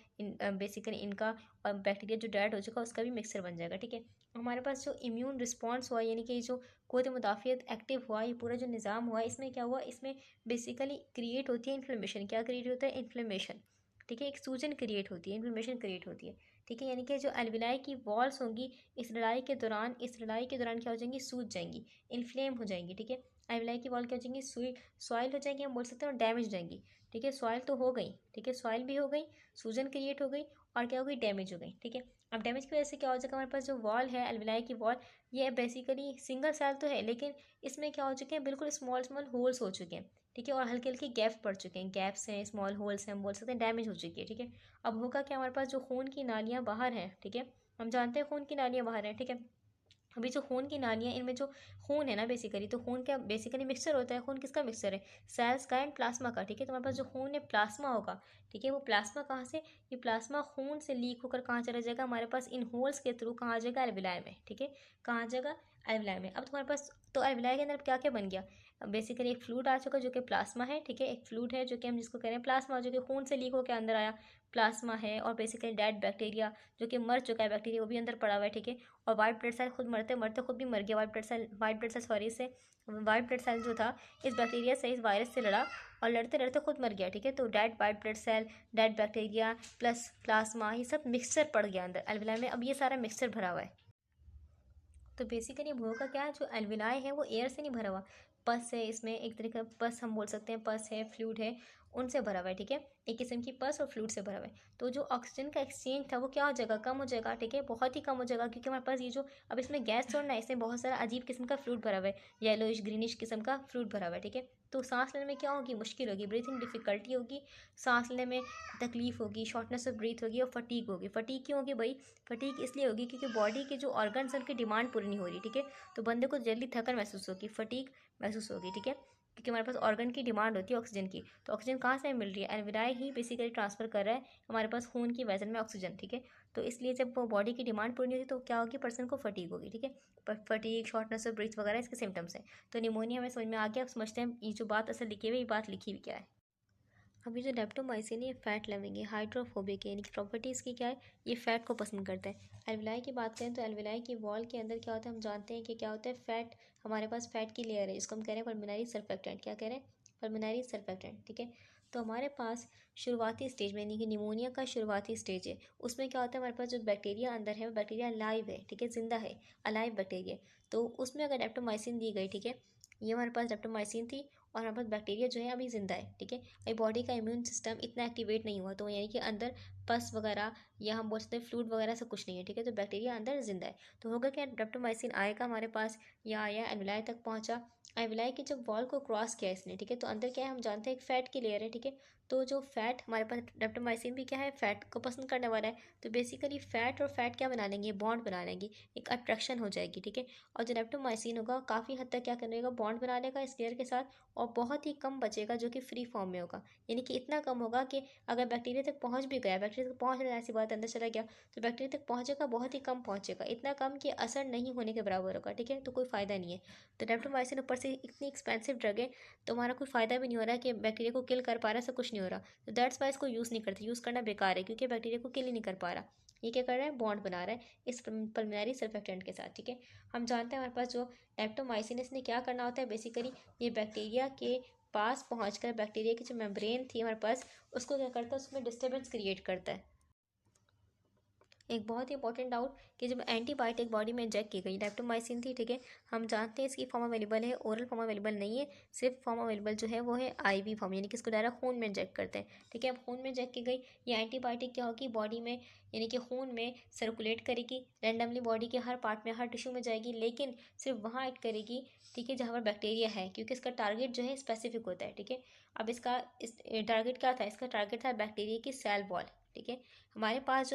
basically इनका, और बैक्टीरिया जो डेड हो चुका उसका भी मिक्सचर बन जाएगा। ठीक है, हमारे पास जो इम्यून रिस्पॉन्स हुआ यानी कि जो क़ुव्वत मुदाफ़ियत एक्टिव हुआ, ये पूरा जो निज़ाम हुआ, इसमें क्या हुआ, इसमें बेसिकली क्रिएट होती है इन्फ्लेमेशन। क्या क्रिएट होता है, इन्फ्लेमेशन। ठीक है, एक सूजन क्रिएट होती है, इन्फ्लेमेशन क्रिएट होती है। ठीक है, यानी कि जो एल्विलाई की वॉल्स होंगी इस लड़ाई के दौरान क्या हो जाएंगी, सूज जाएंगी, इन्फ्लेम हो जाएंगी। ठीक है, एल्विलाई की वॉल क्या हो जाएंगी, सॉइल हो जाएंगी, हम बोल सकते हैं, और डैमेज हो जाएंगी। ठीक है, सॉइल तो हो गई, ठीक है, सॉइल भी हो गई, सूजन क्रिएट हो गई, और क्या हो गई, डैमेज हो गई। ठीक है, अब डैमेज की वजह से क्या हो जाएगा, हमारे पास जो वॉल है एल्विलाई की वॉल, ये बेसिकली सिंगल सेल तो है लेकिन इसमें क्या हो चुके हैं, बिल्कुल स्मॉल स्मॉल होल्स हो चुके हैं। ठीक है, और हल्के हल्के गैप पड़ चुके हैं, गैप्स हैं, स्मॉल होल्स हैं, हम बोल सकते हैं, डैमेज हो चुकी है। ठीक है, अब होगा क्या, हमारे पास जो खून की नालियाँ बाहर हैं, ठीक है, हम जानते हैं खून की नालियाँ बाहर हैं। ठीक है, अभी जो खून की नालियाँ, इनमें जो खून है ना बेसिकली, तो खून क्या बेसिकली मिक्सचर होता है। खून किसका मिक्सचर है? सेल्स का एंड प्लाज्मा का, ठीक है। तो हमारे पास जो खून है प्लाज्मा होगा, ठीक है। वो प्लाज्मा कहाँ से? ये प्लाज्मा खून से लीक होकर कहाँ चला जाएगा? हमारे पास इन होल्स के थ्रू कहाँ आ जाएगा? एल्विलाई में, ठीक है। कहाँ आ जाएगा? एल्विलाई में। अब तुम्हारे पास तो एल्विलाई के अंदर क्या क्या बन गया? बेसिकली एक फ्लूइड आ चुका जो कि प्लाज्मा है, ठीक है। एक फ्लूइड है जो कि हम जिसको कह रहे हैं प्लाज्मा, जो कि खून से लीक होकर अंदर आया, प्लाज्मा है। और बेसिकली डेड बैक्टीरिया जो कि मर चुका है बैक्टीरिया, वो भी अंदर पड़ा हुआ है, ठीक है। और वाइट ब्लड सेल खुद मरते मरते खुद भी मर गया। वाइट ब्लड सेल सॉरी से वाइट ब्लड सेल जो था इस बैक्टीरिया से, इस वायरस से लड़ा और लड़ते लड़ते खुद मर गया, ठीक है। तो dead white blood cell, dead bacteria plus plasma, ये सब मिक्सचर पड़ गया अंदर एल्विलाई में। अब ये सारा मिक्सचर भरा हुआ है। तो बेसिकली भूख का क्या है, जो एल्विलाई है वो एयर से नहीं भरा हुआ, पस है इसमें, एक तरीके का पस हम बोल सकते हैं, पस है, फ्लूइड है, उनसे भरा हुआ है, ठीक है। एक किस्म की पस और फ्लूइड से भरा हुआ है। तो जो ऑक्सीजन का एक्सचेंज था वो क्या हो जाएगा? कम हो जाएगा, ठीक है। बहुत ही कम हो जाएगा, क्योंकि हमारे पास ये जो अब इसमें गैस छोड़ना है, इसमें बहुत सारा अजीब किस्म का फ्लूइड भरा हुआ है, येलोइश ग्रीनिश किस्म का फ्लूइड भरा हुआ है, ठीक है। तो सांस लेने में क्या होगी? मुश्किल होगी, ब्रीथिंग डिफिकल्टी होगी, सांस लेने में तकलीफ होगी, शॉर्टनेस ऑफ ब्रीथ होगी और फटीग होगी। फटीग क्यों होगी भाई? फटीग इसलिए होगी क्योंकि बॉडी के जो ऑर्गन्स हैं उनकी डिमांड पूरी नहीं हो रही, ठीक है। तो बंदे को जल्दी थकन महसूस होगी, फटीग महसूस होगी, ठीक है। क्योंकि हमारे पास ऑर्गन की डिमांड होती है ऑक्सीजन की। तो ऑक्सीजन कहाँ से मिल रही है? एल्विलाई ही बेसिकली ट्रांसफर कर रहा है हमारे पास खून की वजन में ऑक्सीजन, ठीक है। तो इसलिए जब वो बॉडी की डिमांड पूरी नहीं होती तो क्या होगी? पर्सन को फटीग होगी, ठीक है। फटीग, शॉर्टनेस ऑफ ब्रीथ वगैरह इसके सिम्टम्स हैं। तो निमोनिया हमें समझ में आ गया। अब समझते हैं ये जो बात असल लिखी हुई है, ये बात लिखी हुई क्या है। अभी जो लेप्टोमाइसिन है फैट लविंग है, हाइड्रोफोबिक है, यानी कि प्रॉपर्टी इसकी क्या है? ये फैट को पसंद करता है। एल्विलाई की बात करें तो एल्विलाई की वॉल के अंदर क्या होता है? हम जानते हैं कि क्या होता है? फैट, हमारे पास फैट की लेयर है जिसको हम कह रहे हैं पल्मोनरी सरफेक्टेंट। क्या कह रहे हैं? पल्मोनरी सरफेक्टेंट, ठीक है। तो हमारे पास शुरुआती स्टेज में, यानी कि निमोनिया का शुरुआती स्टेज है, उसमें क्या होता है? हमारे पास जो बैक्टीरिया अंदर है वो बैक्टीरिया लाइव है, ठीक है, जिंदा है, अलाइव बैक्टीरिया। तो उसमें अगर लेप्टोमाइसिन दी गई, ठीक है, ये हमारे पास लेप्टोमाइसिन थी और हमारे पास बैक्टीरिया जो है अभी जिंदा है, ठीक है। अभी बॉडी का इम्यून सिस्टम इतना एक्टिवेट नहीं हुआ, तो यानी कि अंदर पस वगैरह या हम बोल सकते हैं फ्लूइड वगैरह से कुछ नहीं है, ठीक है। तो बैक्टीरिया अंदर जिंदा है। तो होगा क्या? लेप्टोमाइसिन आएगा हमारे पास, या आया, एल्विलाई तक पहुंचा। एल्विलाई की जब वॉल को क्रॉस किया इसने, ठीक है, तो अंदर क्या है? हम जानते हैं एक फैट की लेयर है, ठीक है। तो जो फैट हमारे पास, लेप्टोमाइसिन भी क्या है? फैट को पसंद करने वाला है। तो बेसिकली फैट और फैट क्या बना लेंगे? बॉन्ड बना लेंगे, एक अट्रैक्शन हो जाएगी, ठीक है। और जो लेप्टोमाइसिन होगा काफ़ी हद तक क्या करेगा? बॉन्ड बना लेगा इस लेयर के साथ, और बहुत ही कम बचेगा जो कि फ्री फॉर्म में होगा। यानी कि इतना कम होगा कि अगर बैक्टीरिया तक पहुंच भी गया, बैक्टीरिया तक पहुंच रहा है, ऐसी बात अंदर चला गया, तो बैक्टीरिया तक पहुंचेगा, बहुत ही कम पहुंचेगा, इतना कम कि असर नहीं होने के बराबर होगा, ठीक है। तो कोई फ़ायदा नहीं है। तो लेप्टोमाइसिन ऊपर से इतनी एक्सपेंसिव ड्रग है, तो हमारा कोई फ़ायदा भी नहीं हो रहा है कि बैक्टीरिया को किल कर पा रहा है, सब कुछ नहीं हो रहा। तो दैट्स वाई इसको यूज़ नहीं करते, यूज़ करना बेकार है, क्योंकि बैक्टीरिया को किल ही नहीं कर पा रहा। ये क्या कर रहा है? बॉन्ड बना रहा है इस पल्मोनरी सरफेक्टेंट के साथ, ठीक है। हम जानते हैं हमारे पास जो लेप्टोमाइसिन, इसने क्या करना होता है? बेसिकली ये बैक्टीरिया के पास पहुंचकर बैक्टीरिया की जो मेम्ब्रेन थी हमारे पास, उसको क्या करता है? उसमें डिस्टर्बेंस क्रिएट करता है। एक बहुत ही इंपॉर्टेंट डाउट कि जब एंटीबायोटिक बॉडी में इंजेक्ट की गई, लेप्टोमाइसिन थी, ठीक है, हम जानते हैं इसकी फॉर्म अवेलेबल है, ओरल फॉर्म अवेलेबल नहीं है, सिर्फ फॉर्म अवेलेबल जो है वो है आईवी फॉर्म, यानी कि इसको डायरेक्ट खून में इंजेक्ट करते हैं, ठीक है। अब खून में इंजेक्ट की गई ये एंटीबायोटिक क्या होगी? बॉडी में, यानी कि खून में सर्कुलेट करेगी, रैंडमली बॉडी के हर पार्ट में, हर टिश्यू में जाएगी, लेकिन सिर्फ वहाँ एक्ट करेगी, ठीक है, जहाँ पर बैक्टीरिया है, क्योंकि इसका टारगेट जो है स्पेसिफिक होता है, ठीक है। अब इसका टारगेट क्या था? इसका टारगेट था बैक्टीरिया की सेल वॉल, ठीक है। हमारे पास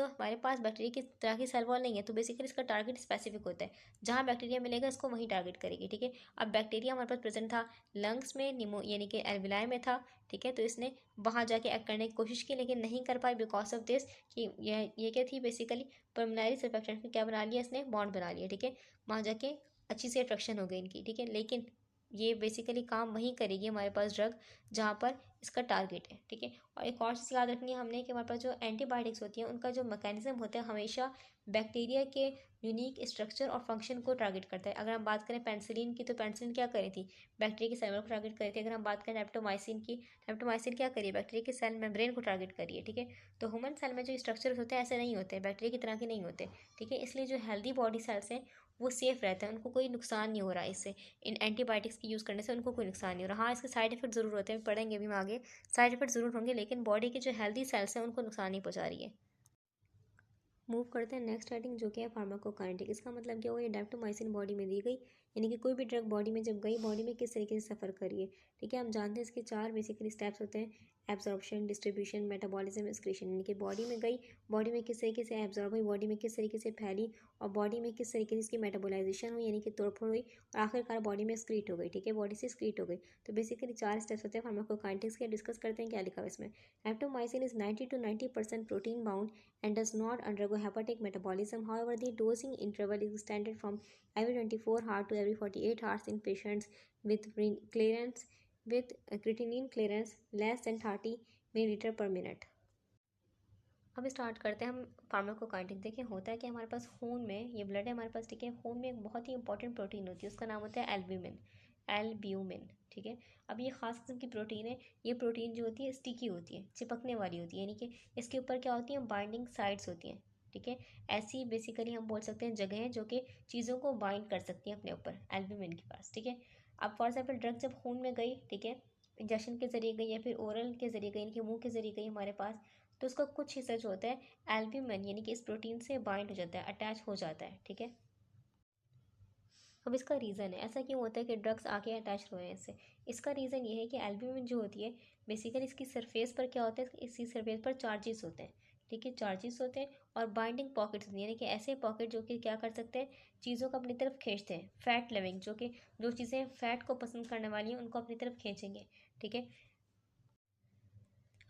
बैक्टीरिया की तरह की सेल वॉल नहीं है, तो बेसिकली इसका टारगेट स्पेसिफिक होता है, जहाँ बैक्टीरिया मिलेगा इसको वहीं टारगेट करेगी, ठीक है। अब बैक्टीरिया हमारे पास प्रेजेंट था लंग्स में, यानी कि एल्विलाई में था, ठीक है। तो इसने वहाँ जाके एक्ट करने की कोशिश की, लेकिन नहीं कर पाई बिकॉज ऑफ दिस कि ये क्या थी? बेसिकली पल्मोनरी सरफेक्टेंट में क्या बना लिया इसने? बॉन्ड बना लिया, ठीक है। वहाँ जाके अच्छी सी अट्रैक्शन हो गई इनकी, ठीक है। लेकिन ये बेसिकली काम वहीं करेगी हमारे पास ड्रग जहाँ पर इसका टारगेट है, ठीक है। और एक और चीज़ याद रखनी है हमने कि हमारे पास जो एंटीबायोटिक्स होती हैं उनका जो मैकेनिज्म होता है हमेशा बैक्टीरिया के यूनिक स्ट्रक्चर और फंक्शन को टारगेट करता है। अगर हम बात करें पेनिसिलिन की, तो पेनिसिलिन क्या करी थी? बैक्टीरिया की सेल को टारगेट करी थी। अगर हम बात करें लेप्टोमाइसिन की, लेप्टोमाइसिन क्या करिए? बैक्टीरिया के सेल मेम्ब्रेन को टारगेट करिए, ठीक है। तो ह्यूमन सेल में जो स्ट्रक्चर होते हैं ऐसे नहीं होते, बैक्टीरिया की तरह के नहीं होते, ठीक है। इसलिए जो हेल्दी बॉडी सेल्स हैं वो सेफ रहते हैं, उनको कोई नुकसान नहीं हो रहा है इससे, इन एंटीबायोटिक्स की यूज़ करने से उनको कोई नुकसान नहीं हो रहा। हाँ, इसके साइड इफेक्ट ज़रूर होते हैं, पढ़ेंगे भी हम आगे, साइड इफेक्ट ज़रूर होंगे, लेकिन बॉडी के जो हेल्दी सेल्स हैं उनको नुकसान नहीं पहुंचा रही है। मूव करते हैं नेक्स्ट हेडिंग जो कि है फार्माकोकाइनेटिक। इसका मतलब क्या हुआ? ये डेप्टोमाइसिन बॉडी में दी गई, यानी कि कोई भी ड्रग बॉडी में जब गई, बॉडी में किस तरीके से सफ़र करिए, ठीक है। हम जानते हैं इसके 4 बेसिकली स्टेप्स होते हैं, एब्जॉर्प्शन, डिस्ट्रीब्यूशन, मेटाबॉलिज्म, एक्सक्रीशन। यानी कि बॉडी में गई, बॉडी में किस तरीके से एब्जॉर्ब हुई, बॉडी में किस तरीके से फैली, और बॉडी में किस तरीके से इसकी मेटाबोलाइजेशन हुई, यानी कि तोड़फोड़ हुई, और आखिरकार बॉडी में स्क्रीट हो गई, ठीक है, बॉडी से स्क्रीट हो गई। तो बेसिकली 4 स्टेप्स होते हैं फार्माकोकाइनेटिक्स के। डिस्कस करते हैं क्या लिखा हुआ इसमें। Daptomycin is 90 to 90% protein bound and does not undergo hepatic metabolism. However, the dosing interval is extended from every 24 hours to every 48 hours in patients with clearance with creatinine clearance less than 30 milliliter per minute. अब start करते हैं हम pharmacokinetics. देखिए होता है कि हमारे पास खून में, ये ब्लड है हमारे पास, ठीक है, खून में एक बहुत ही इंपॉर्टेंट प्रोटीन होती है, उसका नाम होता है एल्ब्यूमिन, एल्ब्यूमिन, ठीक है। अब ये खास किस्म की प्रोटीन है। ये प्रोटीन जो होती है स्टिकी होती है, चिपकने वाली होती है, यानी कि इसके ऊपर क्या होती है, बाइंडिंग साइड्स होती हैं, ठीक है। ऐसी बेसिकली हम बोल सकते हैं जगह जो कि चीज़ों को बाइंड कर सकती हैं अपने ऊपर एल्ब्यूमिन के पास, ठीक है। अब फॉर एग्जाम्पल ड्रग जब खून में गई, ठीक है, इंजेक्शन के जरिए गई या फिर ओरल के जरिए गई, यानी कि मुंह के जरिए गई हमारे पास, तो उसका कुछ हिस्सा जो होता है एल्ब्यूमिन यानी कि इस प्रोटीन से बाइंड हो जाता है, अटैच हो जाता है, ठीक है। अब इसका रीज़न है, ऐसा क्यों होता है कि ड्रग्स आके अटैच हुए हैं इससे। इसका रीज़न ये है कि एल्ब्यूमिन जो होती है बेसिकली इसकी सरफेस पर क्या होता है, इसी सरफेस पर चार्जेस होते हैं, ठीक है, चार्जेस होते हैं, और बाइंडिंग पॉकेट्स होती हैं, यानी कि ऐसे पॉकेट जो कि क्या कर सकते हैं, चीज़ों को अपनी तरफ खींचते हैं, फैट लविंग, जो कि जो चीज़ें फैट को पसंद करने वाली हैं उनको अपनी तरफ खींचेंगे, ठीक है।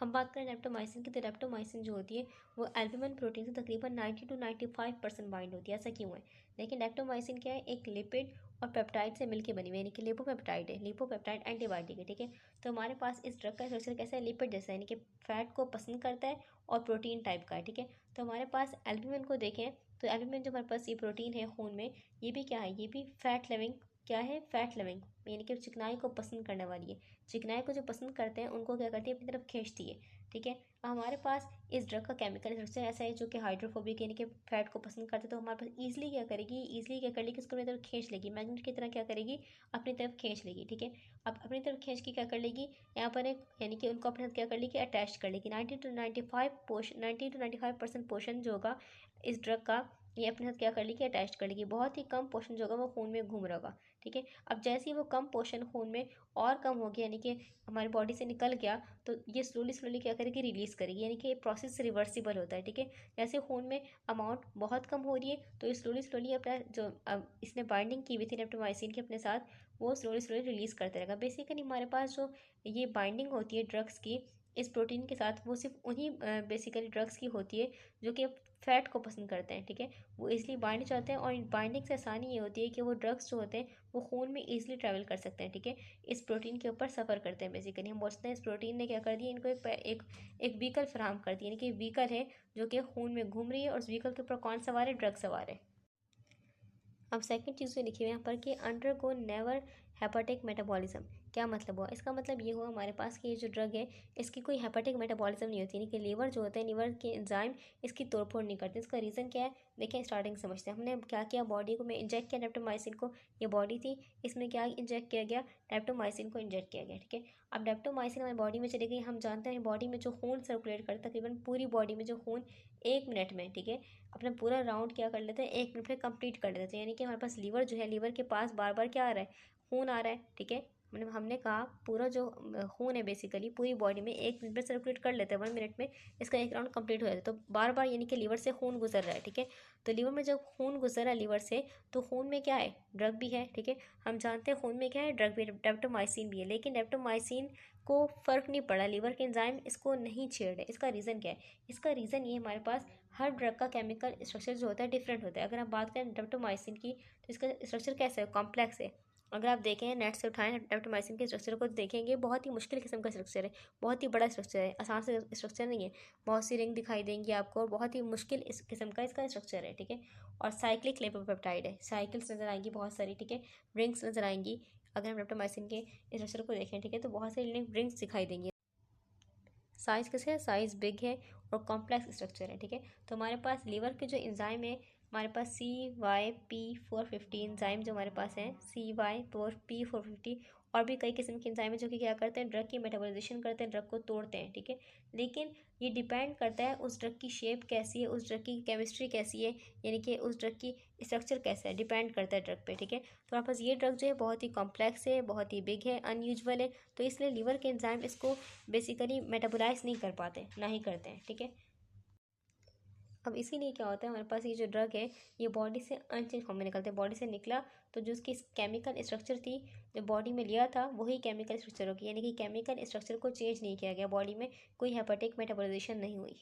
हम बात करें रेप्टोमाइसिन की, तो रेप्टोमाइसिन जो होती है वो एल्ब्यूमिन प्रोटीन से तकरीबन 90 to 95% बाइंड होती है। ऐसा क्यों है, लेकिन रेप्टोमाइसिन क्या है, एक लिपिड और पेप्टाइड से मिलकर बनी हुई, यानी कि लिपोपेप्टाइड है, लिपोपेप्टाइड एंटीबायोटिक है, ठीक है। तो हमारे पास इस ड्रग का स्ट्रक्चर कैसा है, लिपिड जैसा है, यानी कि फैट को पसंद करता है और प्रोटीन टाइप का है, ठीक है। तो हमारे पास एल्ब्यूमिन को देखें तो एल्ब्यूमिन जो हमारे पास ये प्रोटीन है खून में, ये भी क्या है, ये भी फैट लविंग, क्या है, फैट लविंग, यानी कि चिकनाई को पसंद करने वाली है। चिकनाई को जो पसंद करते हैं उनको क्या करती है, अपनी तरफ खींचती है, ठीक है। हमारे पास इस ड्रग का केमिकल स्ट्रक्चर ऐसा है जो कि हाइड्रोफोबिक यानी कि फैट को पसंद करते, तो हमारे पास ईजिली क्या करेगी, ईजिली क्या कर लेगी, इसको अपनी तरफ खींच लेगी, मैग्नेट की तरह क्या करेगी, अपनी तरफ खींच लेगी, ठीक है। अब अपनी तरफ खींच के क्या कर लेगी, यहाँ पर एक यानी कि उनको अपने साथ क्या कर लेगी, अटैच कर लेगी। 90 to 95% पोर्शन जो होगा इस ड्रग का, ये अपने साथ क्या कर लेगी, अटैच कर लेगी। बहुत ही कम पोर्शन जो होगा वो खून में घूम रहा होगा, ठीक है। अब जैसे ही वो कम पोर्शन खून में और कम हो गया, यानी कि हमारी बॉडी से निकल गया, तो ये स्लोली स्लोली क्या करेगी, रिलीज़ करेगी, यानी कि ये प्रोसेस रिवर्सिबल होता है, ठीक है। जैसे खून में अमाउंट बहुत कम हो रही है तो ये स्लोली स्लोली अपना जो इसने बाइंडिंग की हुई थी रेप्टोमाइसिन के अपने साथ, वो स्लोली स्लोली रिलीज़ करते रहेगा। बेसिकली हमारे पास जो ये बाइंडिंग होती है ड्रग्स की इस प्रोटीन के साथ, वो सिर्फ उन्हीं बेसिकली ड्रग्स की होती है जो कि फैट को पसंद करते हैं, ठीक है। वो इसलिए बाइंड चाहते हैं, और बाइंडिंग से आसानी ये होती है कि वो ड्रग्स जो होते हैं वो खून में ईजिली ट्रैवल कर सकते हैं, ठीक है। इस प्रोटीन के ऊपर सफ़र करते हैं। बेसिकली हम बोलते हैं इस प्रोटीन ने क्या कर दिया, इनको एक व्हीकल फराहम कर दिया, यानी कि व्हीकल है जो कि खून में घूम रही है, और उस व्हीकल के ऊपर कौन सवार है, ड्रग सवार है। अब सेकंड चीज़ जो लिखी हुई है यहाँ पर कि अंडरगो नेवर हेपाटिक मेटाबॉलिज्म। क्या मतलब हुआ, इसका मतलब ये हुआ हमारे पास कि ये जो ड्रग है इसकी कोई हेपाटिक मेटाबॉलिज्म नहीं होती, यानी कि लीवर जो होता है, लीवर के एंजाइम इसकी तोड़फोड़ नहीं करते। इसका रीज़न क्या है, देखें स्टार्टिंग समझते हैं। हमने क्या किया, बॉडी को में इंजेक्ट किया डेप्टोमाइसिन को, ये बॉडी थी, इसमें क्या इंजेक्ट किया गया, डेप्टोमाइसिन को इंजेक्ट किया गया, ठीक है। अब डेप्टोमाइसिन हमारी बॉडी में चली गई। हम जानते हैं बॉडी में जो खून सर्कुलेट करता है, तकरीबन पूरी बॉडी में जो खून 1 मिनट में, ठीक है, अपना पूरा राउंड क्या कर लेते हैं, 1 मिनट में कंप्लीट कर देते हैं। यानी कि हमारे पास लीवर जो है, लीवर के पास बार बार क्या आ रहा है, खून आ रहा है, ठीक है। मतलब हमने कहा पूरा जो खून है बेसिकली पूरी बॉडी में 1 मिनट में सर्कुलेट कर लेते हैं, 1 मिनट में इसका एक राउंड कंप्लीट हो जाता है। तो बार बार यानी कि लीवर से खून गुजर रहा है, ठीक है। तो लीवर में जब खून गुजर रहा है लीवर से, तो खून में क्या है, ड्रग भी है, ठीक है। हम जानते हैं खून में क्या है, ड्रग भी, डेप्टोमाइसिन भी है, लेकिन डेप्टोमाइसिन को फ़र्क नहीं पड़ा, लीवर के एंजाइम इसको नहीं छेड़ रहे। इसका रीज़न क्या है, इसका रीज़न ये हमारे पास हर ड्रग का केमिकल स्ट्रक्चर जो होता है डिफरेंट होता है। अगर आप बात करें डेप्टोमाइसिन की, तो इसका स्ट्रक्चर कैसा है, कॉम्प्लेक्स है। अगर आप देखें नेट से उठाएं डेप्टोमाइसिन के स्ट्रक्चर को, देखेंगे बहुत ही मुश्किल किस्म का स्ट्रक्चर है, बहुत ही बड़ा स्ट्रक्चर है, आसान से स्ट्रक्चर नहीं है। बहुत सी रिंग दिखाई देंगी आपको, और बहुत ही मुश्किल इस किस्म का इसका स्ट्रक्चर है, ठीक है। और साइक्लिक लिपोपेप्टाइड है, साइकिल्स नजर आएंगी बहुत सारी, ठीक है, रिंग्स नजर आएंगी। अगर हम डेप्टोमाइसिन के स्ट्रक्चर को देखें, ठीक है, तो बहुत सारी रिंग्स दिखाई देंगी। साइज़ कैसे है, साइज़ बिग है और कॉम्प्लेक्स स्ट्रक्चर है, ठीक है। तो हमारे पास लीवर के जो एंजाइम है हमारे पास CYP450 एंजाइम जो हमारे पास है, CYP450, और भी कई किस्म के एंजाइम है जो कि क्या करते हैं, ड्रग की मेटाबॉलाइजेशन करते हैं, ड्रग को तोड़ते हैं, ठीक है। लेकिन ये डिपेंड करता है उस ड्रग की शेप कैसी है, उस ड्रग की केमिस्ट्री कैसी है, यानी कि उस ड्रग की स्ट्रक्चर कैसा है, डिपेंड करता है ड्रग पे, ठीक है। तो हमारे पास ये ड्रग जो है बहुत ही कॉम्प्लेक्स है, बहुत ही बिग है, अनयूजुअल है, तो इसलिए लीवर के एंजाइम इसको बेसिकली मेटाबोलाइज नहीं कर पाते, ना ही करते हैं, ठीक है। अब इसीलिए क्या होता है, हमारे पास ये जो ड्रग है ये बॉडी से अनचेंज फॉर्म में निकलते हैं। बॉडी से निकला तो जो उसकी केमिकल स्ट्रक्चर थी, जो बॉडी में लिया था वही केमिकल स्ट्रक्चर होगी, यानी कि केमिकल स्ट्रक्चर को चेंज नहीं किया गया, बॉडी में कोई हेपेटिक मेटाबॉलाइजेशन नहीं हुई।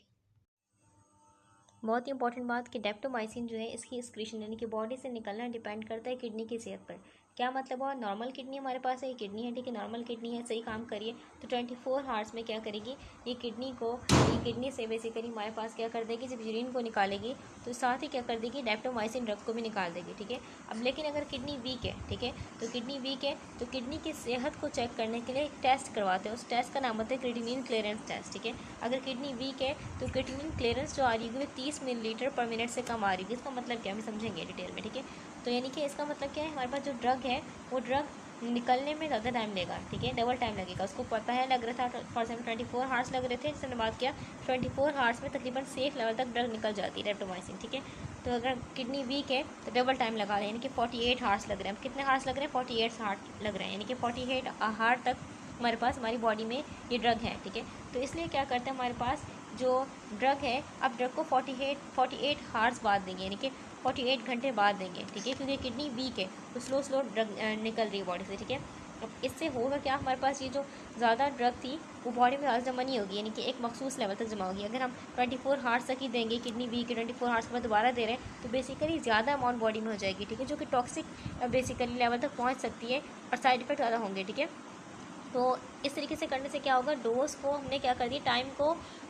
बहुत ही इंपॉर्टेंट बात कि डेप्टोमाइसिन जो है इसकी एक्सक्रीशन यानी कि बॉडी से निकलना डिपेंड करता है किडनी की सेहत पर। क्या मतलब हुआ, नॉर्मल किडनी हमारे पास है, ये किडनी है, ठीक है, नॉर्मल किडनी है, सही काम करिए तो 24 हावर्स में क्या करेगी, ये किडनी से बेसिकली हमारे पास क्या कर देगी, जब यूरिन को निकालेगी तो साथ ही क्या कर देगी, डेप्टोमाइसिन ड्रग को भी निकाल देगी, ठीक है। अब लेकिन अगर किडनी वीक है, ठीक है, तो किडनी वीक है तो किडनी की सेहत को चेक करने के लिए एक टेस्ट करवाते हैं, उस टेस्ट का नाम होता है क्रिएटिनिन क्लियरेंस टेस्ट, ठीक है। अगर किडनी वीक है तो क्रिएटिनिन क्लियरेंस जो आ रही है 30 मिलीलीटर पर मिनट से कम आ रही है। इसका मतलब क्या है, हम समझेंगे डिटेल में, ठीक है। तो यानी कि इसका मतलब क्या है, हमारे पास जो ड्रग है वो ड्रग निकलने में ज़्यादा टाइम लेगा, ठीक है, डबल टाइम लगेगा। उसको पहले लग रहा था फॉर एग्जाम्पल 24 हावर्स लग रहे थे, जिसने बात किया 24 हावर्स में तकरीबन सेफ लेवल तक ड्रग निकल जाती है डेप्टोमाइसिन, ठीक है। तो अगर किडनी वीक है तो डबल टाइम लगा रहे हैं, यानी कि 48 हावर्स लग रहे हैं। कितने हावर्स लग रहे हैं, 48 हावर्स लग रहे हैं, यानी कि 48 हावर तक हमारे पास हमारी बॉडी में ये ड्रग है, ठीक है। तो इसलिए क्या करते हैं, हमारे पास जो ड्रग है, अब ड्रग को 48 हावर्स बाद देंगे, यानी कि 48 घंटे बाद देंगे, ठीक है, क्योंकि किडनी वीक है तो स्लो ड्रग निकल रही है बॉडी से, ठीक है। अब इससे होगा क्या, हमारे पास ये जो ज़्यादा ड्रग थी वो बॉडी में ज़्यादा जमा नहीं होगी, यानी कि एक मखसूस लेवल तक जमा होगी। अगर हम 24 हावर्स तक ही देंगे, किडनी वीक है 24 हावर्स के बाद दोबारा दे रहे हैं, तो बेसिकली ज़्यादा अमाउंट बॉडी में हो जाएगी, ठीक है, जो कि टॉक्सिक बेसिकली लेवल तक पहुँच सकती है और साइड इफेक्ट ज़्यादा होंगे, ठीक है। तो इस तरीके से करने से क्या होगा, डोज को हमने क्या कर दिया,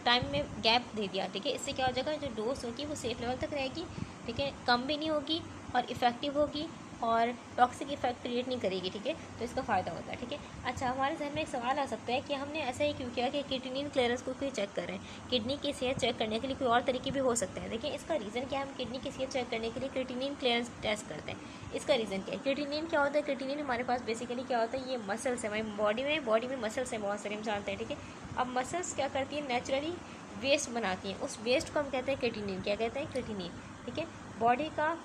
टाइम में गैप दे दिया, ठीक है। इससे क्या हो जाएगा, जो डोज होगी वो सेफ लेवल तक रहेगी, ठीक है, कम भी नहीं होगी और इफ़ेक्टिव होगी और टॉक्सिक इफेक्ट क्रिएट नहीं करेगी, ठीक है। तो इसका फ़ायदा होता है, ठीक है। अच्छा, हमारे जहन में एक सवाल आ सकता है कि हमने ऐसा ही क्यों किया कि किडनी क्लियरेंस को क्यों चेक कर रहे हैं, किडनी की सेहत चेक करने के लिए कोई और तरीके भी हो सकते हैं। देखिए इसका रीज़न क्या है, हम किडनी की सेहत चेक करने के लिए क्रिएटिनिन क्लियरेंस टेस्ट करते हैं। इसका रीज़न क्या है, क्रिएटिनिन क्या होता है, क्रिएटिनिन हमारे पास बेसिकली क्या होता है, ये मसल्स है हमारी बॉडी में मसल्स हैं बहुत सारे, हम जानते हैं, ठीक है। अब मसल्स क्या करती है, नेचुरली वेस्ट बनाती हैं, उस वेस्ट को हम कहते हैं क्रिएटिनिन, क्या कहते हैं, क्रिएटिनिन, ठीक है। बॉडी का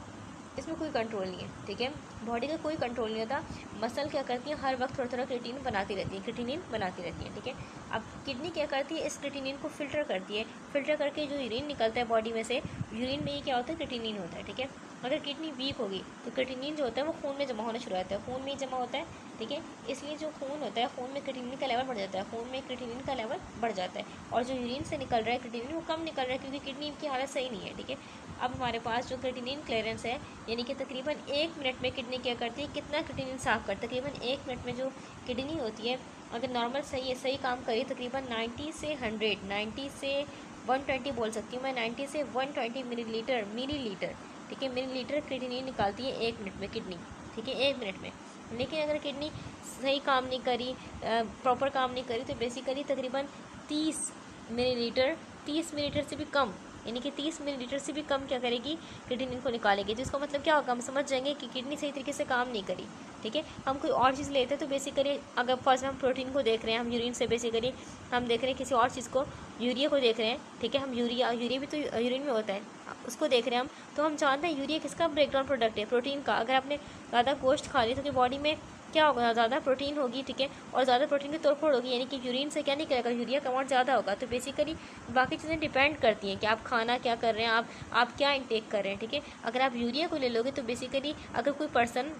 इसमें कोई कंट्रोल नहीं है, ठीक है, बॉडी का कोई कंट्रोल नहीं होता। मसल क्या करती है, हर वक्त थोड़ा थोड़ा क्रिएटिनिन बनाती रहती है, क्रिएटिनिन बनाती रहती है, ठीक है। अब किडनी क्या करती है, इस क्रिएटिनिन को फिल्टर करती है, फिल्टर करके जो यूरिन निकलता है बॉडी में से, यूरिन में ये क्या होता है, क्रिएटिनिन होता है, ठीक है। अगर किडनी वीक होगी तो क्रिएटिनिन जो होता है वो खून में जमा होना शुरू होता है, खून में ही जमा होता है, ठीक है। इसलिए जो खून होता है, खून में क्रिएटिनिन का लेवल बढ़ जाता है, खून में क्रिएटिनिन का लेवल बढ़ जाता है, और जो यूरिन से निकल रहा है क्रिएटिनिन वो कम निकल रहा है, क्योंकि किडनी की हालत सही नहीं है, ठीक है। अब हमारे पास जो क्रिएटिनिन क्लियरेंस है, यानी कि तकरीबन 1 मिनट में किडनी क्या करती है, कितना क्रिएटिनिन साफ करती है, तकरीबन 1 मिनट में जो किडनी होती है अगर नॉर्मल सही है, सही काम करिए, तकरीबन 90 से 120 बोल सकती हूँ मैं, 90 से 120 मिलीलीटर, ठीक है, मिलीलीटर क्रिएटिनिन निकालती है 1 मिनट में किडनी, ठीक है, 1 मिनट में। लेकिन अगर किडनी सही काम नहीं करी, प्रॉपर काम नहीं करी, तो बेसिकली तकरीबन 30 मिलीलीटर 30 मिलीलीटर से भी कम, यानी कि 30 मिलीलीटर से भी कम क्या करेगी, क्रिएटिनिन को निकालेगी। तो इसका मतलब क्या होगा, हम समझ जाएंगे कि किडनी सही तरीके से काम नहीं करी, ठीक है। हम कोई और चीज़ लेते हैं तो बेसिकली अगर फर्स्ट हम प्रोटीन को देख रहे हैं, हम यूरिन से बेसिकली हम देख रहे हैं किसी और चीज़ को, यूरिया को देख रहे हैं, ठीक है, हम यूरिया भी तो यूरिन में होता है, उसको देख रहे हैं हम, तो हम जानते हैं यूरिया किसका ब्रेकडाउन प्रोडक्ट है, प्रोटीन का। अगर आपने ज़्यादा गोश्त खा लिया तो बॉडी में क्या होगा, ज़्यादा प्रोटीन होगी, ठीक है, और ज़्यादा प्रोटीन की तोड़फोड़ होगी, यानी कि यूरिन से क्या नहीं करेगा, यूरिया का अमाउंट ज़्यादा होगा। तो बेसिकली बाकी चीज़ें डिपेंड करती हैं कि आप खाना क्या कर रहे हैं, आप क्या इंटेक कर रहे हैं, ठीक है। अगर आप यूरिया को ले लोगे तो बेसिकली अगर कोई पर्सन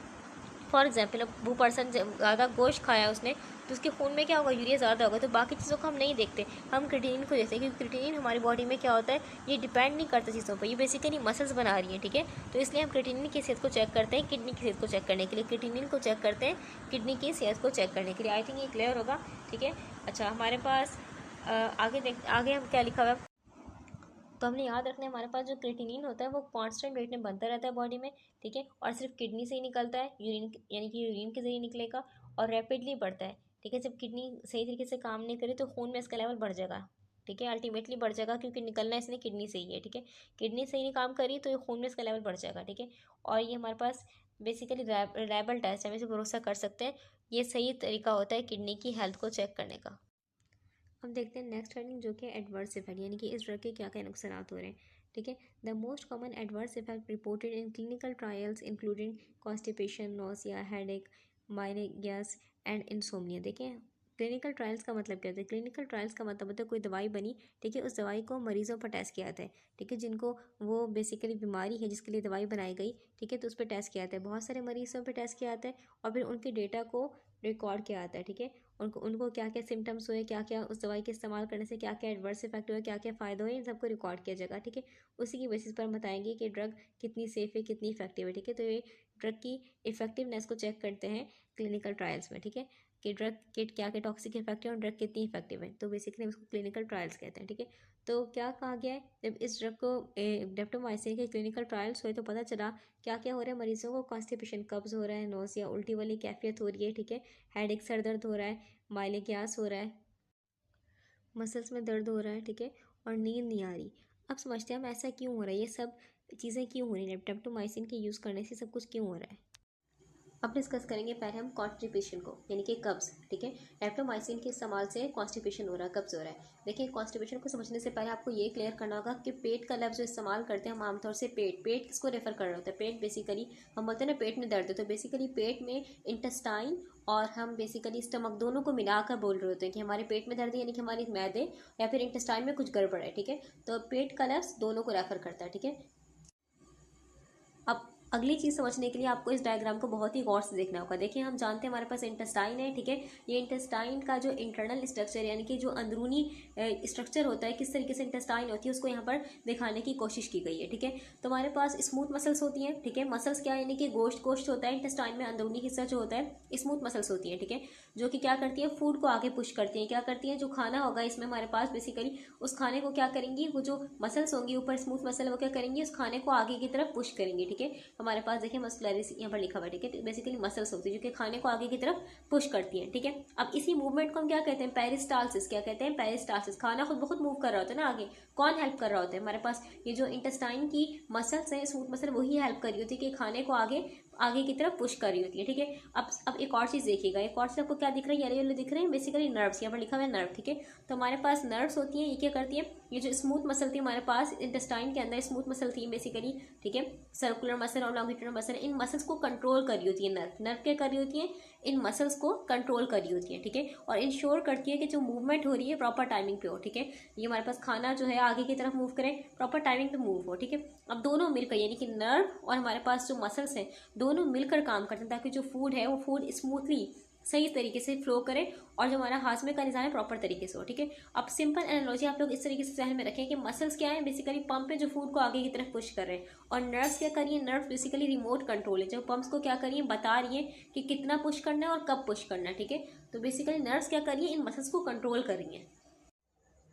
फॉर एग्जाम्पल अब वो पर्सन ज़्यादा गोश्त खाया उसने, तो उसके खून में क्या होगा, यूरिया ज़्यादा होगा। तो बाकी चीज़ों को हम नहीं देखते, हम क्रिएटिनिन को देखते हैं, क्योंकि क्रिएटिनिन हमारी बॉडी में क्या होता है, ये डिपेंड नहीं करता चीज़ों पर, ये बेसिकली मसल्स बना रही है, ठीक है। तो इसलिए हम क्रिएटिनिन की सेहत को चेक करते हैं, किडनी की सेहत को चेक करने के लिए क्रिएटिनिन को चेक करते हैं, किडनी की सेहत को चेक करने के लिए। आई थिंक ये क्लियर होगा, ठीक है। अच्छा, हमारे पास आगे हम क्या लिखा हुआ है, तो हमने याद रखना है, हमारे पास जो क्रिएटिनिन होता है वो कांस्टेंट रेट में बनता रहता है बॉडी में, ठीक है, और सिर्फ किडनी से ही निकलता है, यूरिन यानी कि यूरिन के जरिए निकलेगा और रैपिडली बढ़ता है, ठीक है। जब किडनी सही तरीके से काम नहीं करे तो खून में इसका लेवल बढ़ जाएगा, ठीक है, अल्टीमेटली बढ़ जाएगा क्योंकि निकलना इसने किडनी से ही है। ठीक है, किडनी सही नहीं काम करी तो ये खून में इसका लेवल बढ़ जाएगा। ठीक है, और ये हमारे पास बेसिकली रैबल टेस्ट, हम इसे भरोसा कर सकते हैं, ये सही तरीका होता है किडनी की हेल्थ को चेक करने का। अब देखते हैं नेक्स्ट हेडिंग जो कि एडवर्स इफेक्ट, यानी कि इस ड्रग के क्या क्या नुकसान हो रहे हैं। ठीक है, the most common adverse effect reported in clinical trials including constipation, nausea, headache, migraines and insomnia. देखें, क्लिनिकल ट्रायल्स का मतलब क्या होता है? क्लिनिकल ट्रायल्स का मतलब होता है कोई दवाई बनी, ठीक है, उस दवाई को मरीजों पर टेस्ट किया जाता है। ठीक है, जिनको वो बेसिकली बीमारी है जिसके लिए दवाई बनाई गई, ठीक है, तो उस पर टेस्ट किया जाता है, बहुत सारे मरीजों पर टेस्ट किया जाता है और फिर उनके डेटा को रिकॉर्ड किया जाता है। ठीक है, उनको उनको क्या क्या सिम्टम्स हुए, क्या क्या उस दवाई के इस्तेमाल करने से क्या क्या एडवर्स इफेक्ट हुए, क्या क्या फ़ायदे हुए, इन सबको रिकॉर्ड किया जाएगा। ठीक है, उसी की बेसिस पर हम बताएंगे कि ड्रग कितनी सेफ़ है, कितनी इफेक्टिव है। ठीक है, तो ये ड्रग की इफेक्टिवनेस को चेक करते हैं क्लिनिकल ट्रायल्स में। ठीक है, कि ड्रग के क्या क्या टॉक्सिक इफेक्ट है और ड्रग कितनी इफेक्टिव है, तो बेसिकली हम उसको क्लिनिकल ट्रायल्स कहते हैं। ठीक है, तो क्या कहा गया है, जब इस ड्रग को डेप्टोमाइसिन के क्लिनिकल ट्रायल्स हुए तो पता चला क्या क्या हो रहा है मरीजों को, कॉन्स्टिपेशन, कब्ज हो रहा है, नोसिया, उल्टी वाली कैफियत हो रही है। ठीक है, हेडेक, सर दर्द हो रहा है, माइले गैस हो रहा है, मसल्स में दर्द हो रहा है। ठीक है, और नींद नहीं आ रही। अब समझते हैं हम ऐसा क्यों हो रहा है, ये सब चीज़ें क्यों हो रही हैं, डेप्टोमाइसिन के यूज़ करने से सब कुछ क्यों हो रहा है। अब डिस्कस करेंगे पहले हम कॉन्स्टिपेशन को, यानी कि कब्ज। ठीक है, डेप्टोमाइसिन के इस्तेमाल से कॉन्स्टिपेशन हो रहा है, कब्ज हो रहा है। देखिए, कॉन्स्टिपेशन को समझने से पहले आपको ये क्लियर करना होगा कि पेट का लफ्ज़ जो इस्तेमाल करते हैं हम आमतौर से पेट किसको रेफर कर रहे होते हैं? पेट बेसिकली हम बोलते हैं ना पेट में दर्द है, तो बेसिकली पेट में इंटेस्टाइन और हम बेसिकली स्टमक दोनों को मिलाकर बोल रहे होते हैं कि हमारे पेट में दर्द है, यानी कि हमारे मैदे या फिर इंटेस्टाइन में कुछ गड़बड़ है। ठीक है, तो पेट का लफ्ज़ दोनों को रेफर करता है। ठीक है, अब अगली चीज़ समझने के लिए आपको इस डायग्राम को बहुत ही गौर से देखना होगा। देखिए, हम जानते हैं हमारे पास इंटेस्टाइन है। ठीक है, ये इंटेस्टाइन का जो इंटरनल स्ट्रक्चर यानी कि जो अंदरूनी स्ट्रक्चर होता है, किस तरीके से इंटेस्टाइन होती है उसको यहाँ पर दिखाने की कोशिश की गई है। ठीक है, तो हमारे पास स्मूथ मसल्स होती हैं। ठीक है, मसल्स क्या है, यानी कि गोश्त होता है इंटेस्टाइन में, अंदरूनी हिस्सा जो होता है स्मूथ मसल्स होती हैं। ठीक है, जो कि क्या करती है, फूड को आगे पुश करती हैं। क्या करती हैं, जो खाना होगा इसमें हमारे पास बेसिकली उस खाने को क्या करेंगी, वो जो मसल्स होंगी ऊपर स्मूथ मसल, वो क्या करेंगी, उस खाने को आगे की तरफ पुश करेंगे। ठीक है, हमारे पास देखिए मस्कुलरिस यहाँ पर लिखा हुआ है। ठीक है, बेसिकली मसल्स होती है जो कि खाने को आगे की तरफ पुश करती हैं। ठीक है, अब इसी मूवमेंट को हम क्या कहते हैं, पेरिस्टालसिस। क्या कहते हैं, पेरिस्टालसिस। खाना खुद ब खुद मूव कर रहा होता है ना आगे, कौन हेल्प कर रहा होता है, हमारे पास ये जो इंटेस्टाइन की मसल्स हैं, स्मूथ मसल, वही हेल्प कर रही होती है कि खाने को आगे की तरफ पुश कर रही होती है। ठीक है, अब एक और चीज़ देखिएगा, एक और चीज़ आपको क्या दिख रहा है, येलो येलो दिख रहे हैं, बेसिकली नर्व्स, यहाँ पर लिखा हुआ है नर्व। ठीक है, तो हमारे पास नर्व्स होती हैं, ये क्या करती हैं, ये जो स्मूथ मसल थी हमारे पास इंटेस्टाइन के अंदर, स्मूथ मसल थी बेसिकली। ठीक है, सर्कुलर मसल और लॉन्गिट्यूडनल मसल, इन मसल्स को कंट्रोल कर रही होती है नर्व क्या कर रही होती है, इन मसल्स को कंट्रोल कर रही होती है। ठीक है, और इंश्योर करती है कि जो मूवमेंट हो रही है प्रॉपर टाइमिंग पे हो। ठीक है, ये हमारे पास खाना जो है आगे की तरफ मूव करें, प्रॉपर टाइमिंग पे मूव हो। ठीक है, अब दोनों मिलकर यानी कि नर्व और हमारे पास जो मसल्स हैं दोनों मिलकर काम करते हैं ताकि जो फूड है वो फूड स्मूथली सही तरीके से फ्लो करे और जो हमारा हाजमे का निज़ाम है प्रॉपर तरीके से हो। ठीक है, अब सिंपल एनालॉजी आप लोग इस तरीके से ध्यान में रखें कि मसल्स क्या है, बेसिकली पंप है जो फूड को आगे की तरफ पुश कर रहे हैं, और नर्व्स क्या करिए, नर्व्स बेसिकली रिमोट कंट्रोल है जो पंप्स को क्या करिए, बता रही है कि कितना पुश करना है और कब पुश करना है। ठीक है, तो बेसिकली नर्व्स क्या करिए, इन मसल्स को कंट्रोल कर रही है।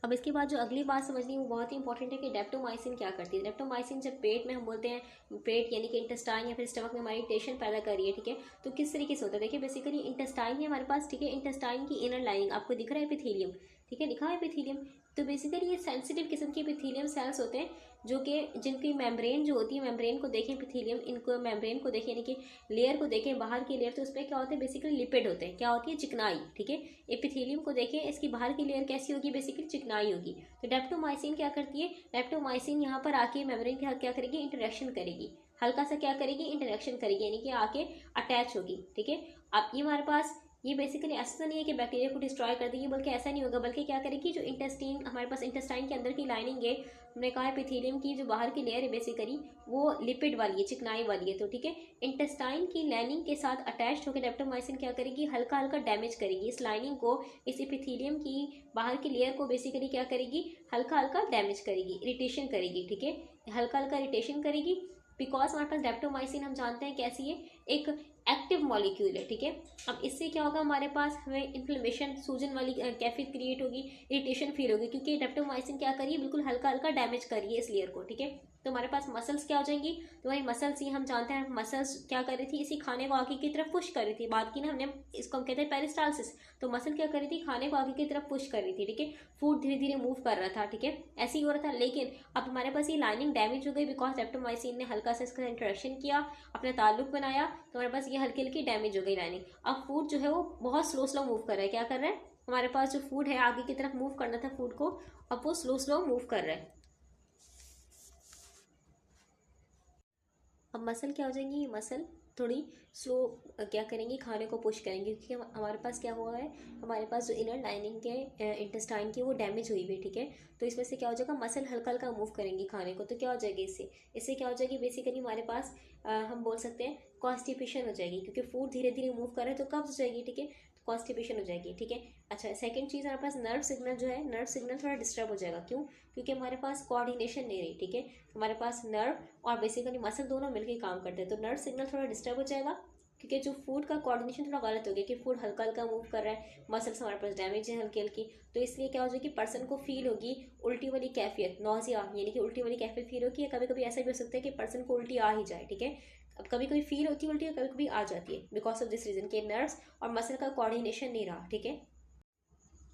अब इसके बाद जो अगली बात समझनी है वो बहुत ही इंपॉर्टेंट है कि डेप्टोमाइसिन क्या करती है। डेप्टोमाइसिन जब पेट में हम बोलते हैं, पेट यानी कि इंटेस्टाइन या फिर स्टमक में हमारी इरिटेशन पैदा कर रही है। ठीक है, तो किस तरीके से होता है, देखिए बेसिकली इंटेस्टाइन है हमारे पास। ठीक है, इंटेस्टाइन की इनर लाइनिंग आपको दिख रहा है एपिथेलियम। ठीक है, लिखा है एपिथेलियम, तो बेसिकली ये सेंसिटिव किस्म के एपिथेलियम सेल्स होते हैं जो कि जिनकी मेम्ब्रेन जो होती है, मेम्ब्रेन को देखें एपिथेलियम, इनको मेम्ब्रेन को देखें यानी कि लेयर को देखें बाहर की लेयर, तो उसमें क्या होता है, बेसिकली लिपिड होते हैं, क्या होती है, चिकनाई। ठीक है, एपिथेलियम को देखें, इसकी बाहर की लेयर कैसी होगी, बेसिकली चिकनाई होगी। तो डेप्टोमाइसिन क्या करती है, डेप्टोमाइसिन यहाँ पर आके मेम्ब्रेन के साथ क्या करेगी, इंटरेक्शन करेगी, हल्का सा क्या करेगी, इंटरेक्शन करेगी, यानी कि आके अटैच होगी। ठीक है, अब ये हमारे पास ये बेसिकली ऐसा नहीं है कि बैक्टीरिया को डिस्ट्रॉय कर देगी, बल्कि ऐसा नहीं होगा, बल्कि क्या करेगी, जो इंटेस्टाइन हमारे पास इंटेस्टाइन के अंदर की लाइनिंग है, हमने कहा एपिथेलियम की जो बाहर की लेयर है बेसिकली वो लिपिड वाली है, चिकनाई वाली है। तो ठीक है, इंटेस्टाइन की लाइनिंग के साथ अटैच्ड होकर डेप्टोमाइसिन क्या करेगी, हल्का हल्का डैमेज करेगी इस लाइनिंग को, इस एपिथेलियम की बाहर की लेयर को बेसिकली क्या करेगी, हल्का हल्का डैमेज करेगी, इरिटेशन करेगी। ठीक है, हल्का हल्का इरिटेशन करेगी, बिकॉज हमारे पास डेप्टोमाइसिन हम जानते हैं कैसी है, एक एक्टिव मॉलिक्यूल है। ठीक है, अब इससे क्या होगा, हमारे पास हमें इन्फ्लेमेशन, सूजन वाली कैफियत क्रिएट होगी, इरिटेशन फील होगी, क्योंकि डेप्टोमाइसिन क्या करिए, बिल्कुल हल्का हल्का डैमेज करिए इस लेयर को। ठीक है, तो हमारे पास मसल्स क्या हो जाएंगी, तो भाई मसल्स ही हम जानते हैं मसल्स क्या कर रही थी, इसी खाने को आगे की तरफ पुश कर रही थी। बात की ना हमने, इसको हम कहते हैं पेरिस्टालसिस। तो मसल क्या कर रही थी, खाने को आगे की तरफ पुश कर रही थी, ठीक है, फूड धीरे धीरे मूव कर रहा था, ठीक है, ऐसे ही हो रहा था। लेकिन अब हमारे पास ये लाइनिंग डैमेज हो गई बिकॉज डेप्टोमाइसिन ने हल्का सा इसका इंट्रोडक्शन किया, अपना ताल्लुक बनाया, तो हमारे पास ये हल्की हल्की डैमेज हो गई लाइनिंग। अब फूड जो है वो बहुत स्लो स्लो मूव कर रहा है, क्या कर रहा है, हमारे पास जो फूड है आगे की तरफ मूव करना था फूड को, अब वो स्लो स्लो मूव कर रहा है। अब मसल क्या हो जाएंगी, मसल थोड़ी स्लो क्या करेंगी, खाने को पुश करेंगे, क्योंकि हमारे पास क्या हुआ है, हमारे पास जो इनर लाइनिंग के इंटेस्टाइन की वो डैमेज हुई हुई, ठीक है। तो इसमें से क्या हो जाएगा, मसल हल्का हल्का मूव करेंगी खाने को, तो क्या हो जाएगी इससे, इससे क्या हो जाएगी बेसिकली हमारे पास हम बोल सकते हैं कॉन्स्टिपेशन हो जाएगी, क्योंकि फूड धीरे धीरे मूव कर रहे हैं तो कब्ज हो जाएगी, ठीक है, कॉन्स्टिपेशन हो जाएगी, ठीक है। अच्छा, सेकंड चीज़ हमारे पास नर्व सिग्नल जो है, नर्व सिग्नल थोड़ा डिस्टर्ब हो जाएगा, क्यों, क्योंकि हमारे पास कोऑर्डिनेशन नहीं रही, ठीक है। हमारे पास नर्व और बेसिकली मसल दोनों मिलकर काम करते हैं, तो नर्व सिग्नल थोड़ा डिस्टर्ब हो जाएगा, क्योंकि जो फूड का कोऑर्डिनेशन थोड़ा गलत हो गया कि फूड हल्का हल्का मूव कर रहा है, मसल्स हमारे पास डैमेज है हल्की हल्की, तो इसलिए क्या हो जाएगी, पर्सन को फील होगी उल्टी वाली कैफियत, नौजिया, यानी कि उल्टी वाली कैफियत फील होगी। कभी कभी ऐसा भी हो सकता है कि पर्सन को उल्टी आ ही जाए, ठीक है। अब कभी कभी फील होती है उल्टी और कभी कभी आ जाती है बिकॉज ऑफ दिस रीजन के नर्व्स और मसल का कोऑर्डिनेशन नहीं रहा, ठीक है।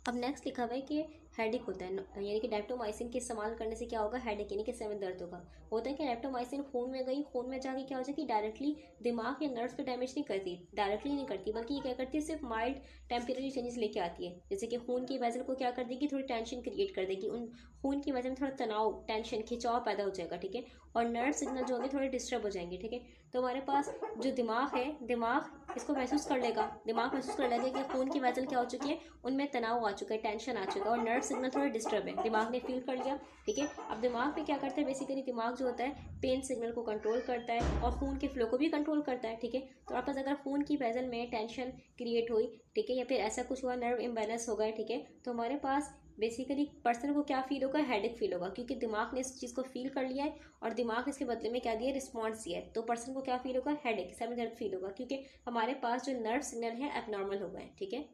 अब नेक्स्ट लिखा हुआ है कि हेडेक होता है, यानी कि डेप्टोमाइसिन के इस्तेमाल करने से क्या होगा, हेडेक यानी कि सिर में दर्द होगा। होता है कि डेप्टोमाइसिन खून में गई, खून में जाके क्या हो जाएगी, डायरेक्टली दिमाग या नर्व्स पे डैमेज नहीं करती, डायरेक्टली नहीं करती, बल्कि ये क्या करती है, सिर्फ माइल्ड टेम्परेरी चेंजेस लेके आती है। जैसे कि खून की वेसल को क्या कर देगी, थोड़ी टेंशन क्रिएट कर देगी, उन खून की वजह में थोड़ा तनाव, टेंशन, खिंचाव पैदा हो जाएगा, ठीक है, और नर्व सिग्नल जो होंगे थोड़े डिस्टर्ब हो जाएंगे, ठीक है। तो हमारे पास जो दिमाग है, दिमाग इसको महसूस कर लेगा, दिमाग महसूस कर लेगा कि खून की वेसल क्या हो चुकी है, उनमें तनाव आ चुका है, टेंशन आ चुका है, और नर्व सिग्नल थोड़ा डिस्टर्ब है, दिमाग ने फील कर लिया, ठीक है। अब दिमाग में क्या करता है, बेसिकली दिमाग जो होता है पेन सिग्नल को कंट्रोल करता है और खून के फ्लो को भी कंट्रोल करता है, ठीक है। तो आपके पास अगर खून की वेसल में टेंशन क्रिएट हुई, ठीक है, या फिर ऐसा कुछ हुआ, नर्व इम्बैलेंस हो गया, ठीक है, तो हमारे पास बेसिकली पर्सन को क्या फील होगा, हेडेक फील होगा, क्योंकि दिमाग ने इस चीज़ को फील कर लिया है और दिमाग ने इसके बदले में क्या दिया, रिस्पॉन्स दिया है। तो पर्सन को क्या फील होगा, हेडेक, सर में दर्द फील होगा, क्योंकि हमारे पास जो नर्व सिग्नल है एबनॉर्मल हो गए, ठीक है।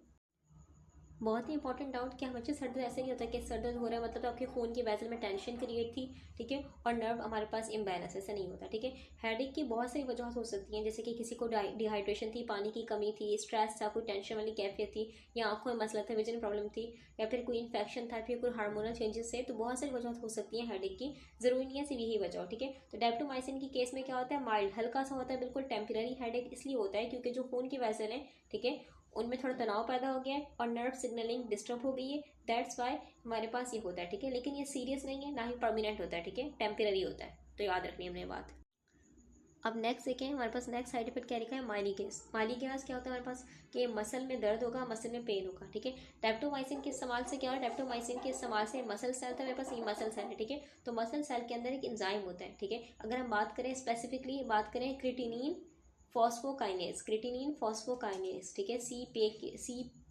बहुत ही इंपॉर्टेंट डाउट कि हमेशा सर दर्द ऐसे नहीं होता कि सर दर्द हो रहा है मतलब तो आपके खून की वेसल में टेंशन क्रिएट थी, ठीक है, और नर्व हमारे पास इम्बैलेंस, ऐसा नहीं होता, ठीक है। हेडेक की बहुत सारी वजह हो सकती हैं, जैसे कि किसी को डिहाइड्रेशन थी, पानी की कमी थी, स्ट्रेस था, कोई टेंशन वाली कैफियत थी, या आंखों में मसला था, विजन प्रॉब्लम थी, या फिर कोई इन्फेक्शन था, फिर कोई हार्मोनल चेंजेस है, तो बहुत सारी वजह हो सकती है हेडेक की, जरूरी नहीं है सिर्फ यही वजह हो, ठीक है। तो डेप्टोमाइसिन की केस में क्या होता है, माइल्ड हल्का सा होता है, बिल्कुल टेम्पररी हेडेक इसलिए होता है क्योंकि जो खून की वेसल है, ठीक है, उनमें थोड़ा तनाव पैदा हो गया है और नर्व सिग्नलिंग डिस्टर्ब हो गई है, दैट्स वाई हमारे पास ये होता है, ठीक है। लेकिन ये सीरियस नहीं है, ना ही परमानेंट होता है, ठीक है, टेम्पररी होता है, तो याद रखनी है हमने बात। अब नेक्स्ट देखें, हमारे पास नेक्स्ट साइड इफेक्ट क्या लिखा है, माइलीगेस। माइलीगेस क्या होता है हमारे पास, कि मसल में दर्द होगा, मसल में पेन होगा, ठीक है। डेप्टोमाइसिन के इस्तेमाल से क्या है, डेप्टोमाइसिन के इस्तेमाल से मसल सेल था, मेरे पास ये मसल सेल है, ठीक है। तो मसल सेल के अंदर एक एंजाइम होता है, ठीक है। अगर हम बात करें स्पेसिफिकली, बात करें क्रिटिनिन फॉस्फोकाइनेज, क्रिटिनिन फॉस्फोकाइनेज, ठीक है, सी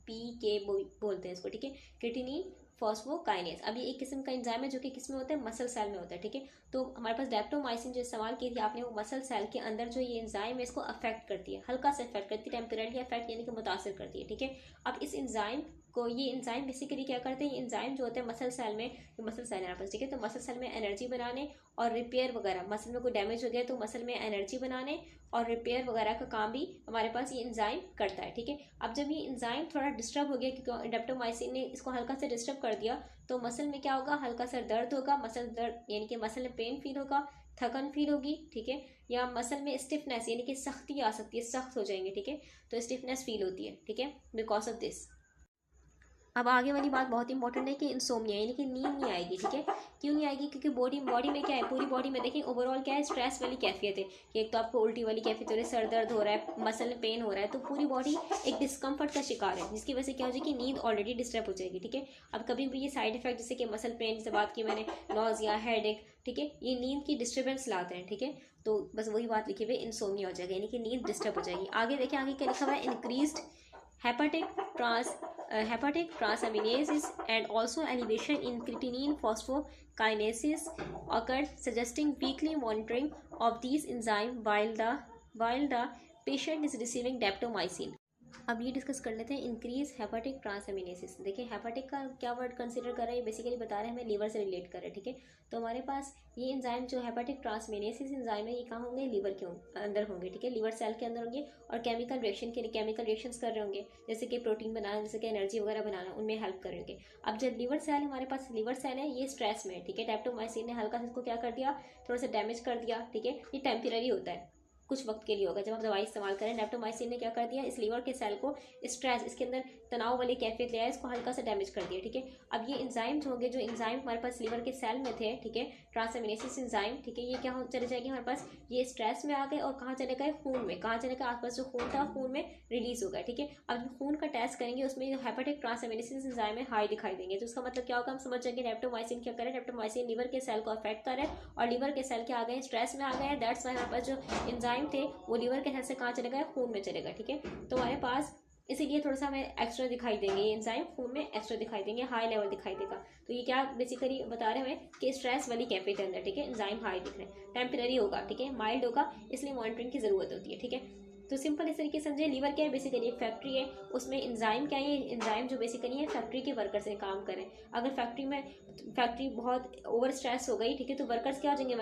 पी के बोलते हैं इसको, ठीक है, क्रिटिनिन फॉस्फोकाइनेज। अब ये एक किस्म का एंजाइम है जो कि किस में होता है, मसल सेल में होता है, ठीक है। तो हमारे पास डेप्टोमाइसिन जो इस्तेमाल की थी आपने, वो मसल सेल के अंदर जो ये एंजाइम है इसको अफेक्ट करती है, हल्का से अफेक्ट करती है, टेम्पररी अफेक्ट यानी कि मुतासर करती है, ठीक है। अब इस एंजाइम को, ये एंजाइम बेसिकली क्या करते हैं, ये एंजाइम जो होते हैं मसल सेल में, जो मसल सेल है आपस, ठीक है, तो मसल सेल में एनर्जी बनाने और रिपेयर वगैरह, मसल में कोई डैमेज हो गया तो मसल में एनर्जी बनाने और रिपेयर वगैरह का काम भी हमारे पास ये एंजाइम करता है, ठीक है। अब जब ये एंजाइम थोड़ा डिस्टर्ब हो गया क्योंकि डेप्टोमाइसिन ने इसको हल्का से डिस्टर्ब कर दिया, तो मसल में क्या होगा, हल्का सा दर्द होगा, मसल दर्द यानी कि मसल में पेन फील होगा, थकन फील होगी, ठीक है, या मसल में स्टिफनेस यानी कि सख्ती आ सकती है, सख्त हो जाएंगे, ठीक है, तो स्टिफनेस फील होती है, ठीक है, बिकॉज ऑफ दिस। अब आगे वाली बात बहुत इंपॉर्टेंट है कि इंसोम्निया यानी कि नींद नहीं आएगी, ठीक है। क्यों नहीं आएगी, क्योंकि बॉडी में क्या है, पूरी बॉडी में देखिए ओवरऑल क्या है, स्ट्रेस वाली कैफियत है कि एक तो आपको उल्टी वाली कैफियत हो रही है, सर दर्द हो रहा है, मसल में पेन हो रहा है, तो पूरी बॉडी एक डिस्कम्फर्ट का शिकार है, जिसकी वजह से क्या हो जाएगी, नींद ऑलरेडी डिस्टर्ब हो जाएगी, ठीक है। अब कभी भी ये साइड इफेक्ट जैसे कि मसल पेन, जैसे बात की मैंने, नॉजिया, हेडेक, ठीक है, ये नींद की डिस्टर्बेंस लाते हैं, ठीक है। तो बस वही बात लिखी हुई, इंसोम्निया हो जाएगा यानी कि नींद डिस्टर्ब हो जाएगी। आगे देखिए, आगे क्या लिखा हुआ है, increased hepatic transaminases and also elevation in creatinine phosphokinases occurred, suggesting weekly monitoring of these enzymes while the patient is receiving daptomycin. अब ये डिस्कस कर लेते हैं इंक्रीज हेपाटिक ट्रांसएमिनेसिस। देखिए हेपाटिक का क्या वर्ड कंसीडर कर रहा है, बेसिकली बता रहे हैं हमें लीवर से रिलेट कर रहे हैं, ठीक है। तो हमारे पास ये एंजाइम जो हेपाटिक ट्रांसएमिनेसिस एंजाइम है, ये कहाँ होंगे, लीवर के अंदर होंगे, ठीक है, लीवर सेल के अंदर होंगे और केमिकल रिएक्शन के लिए केमिकल रिएक्शंस कर रहे होंगे, जैसे कि प्रोटीन बनाना, जैसे कि एनर्जी वगैरह बनाना, उनमें हेल्प कर रहे होंगे। अब जब लीवर सेल हमारे पास लीवर सेल है, ये स्ट्रेस में है, ठीक है, डेप्टोमाइसिन ने हल्का सा इसको क्या कर दिया, थोड़ा सा डैमेज कर दिया, ठीक है। ये टेम्पररी होता है, कुछ वक्त के लिए होगा जब हम दवाई इस्तेमाल करें। डेप्टोमाइसिन ने क्या कर दिया, इस लीवर के सेल को स्ट्रेस, इसके अंदर तनाव वाली कैफियत ले आया, इसको हल्का सा डैमेज कर दिया, ठीक है। अब ये एंजाइम्स होंगे, जो एंजाइम हमारे पास लीवर के सेल में थे, ठीक है, ट्रांसएमिनेसिस एंजाइम, ठीक है, ये क्या चले जाएंगे हमारे पास, ये स्ट्रेस में आ गए और कहाँ चले गए, खून में, कहाँ चले गए, आसपास जो खून था खून में रिलीज हो गया, ठीक है। अब खून का टेस्ट करेंगे, उसमें जो हेपेटिक ट्रांसएमिनेसिस एंजाइम है हाई दिखाई देंगे, तो उसका मतलब क्या होगा, हम समझ जाएंगे डेप्टोमाइसिन क्या करे, डेप्टोमाइसिन लीवर के सेल को अफेक्ट करे और लीवर के सेल के आ गए स्ट्रेस में आ गए, दैट्स वाई हमारे पास जो एंजाइम थे वो लीवर के सेल से कहाँ चले गए, खून में चले गए, ठीक है। तो हमारे पास इसीलिए थोड़ा सा हमें एक्स्ट्रा दिखाई देंगे, ये एंजाइम खून में एक्स्ट्रा दिखाई देंगे, हाई लेवल दिखाई देगा। तो ये क्या बेसिकली बता रहे हैं हमें कि स्ट्रेस वाली कैफे के अंदर, ठीक है, एंजाइम हाई दिख रहे हैं, टेम्पररी होगा, ठीक है, माइल्ड होगा, इसलिए मॉनिटरिंग की जरूरत होती है, ठीक है। तो सिंपल इस तरीके से समझे, लीवर क्या है, बेसिकली एक फैक्ट्री है, उसमें एंजाइम क्या है, एंजाइम जो बेसिकली है फैक्ट्री के वर्कर से काम करें। अगर फैक्ट्री बहुत ओवर स्ट्रेस हो गई, ठीक है, तो वर्कर्स क्या हो जाएंगे,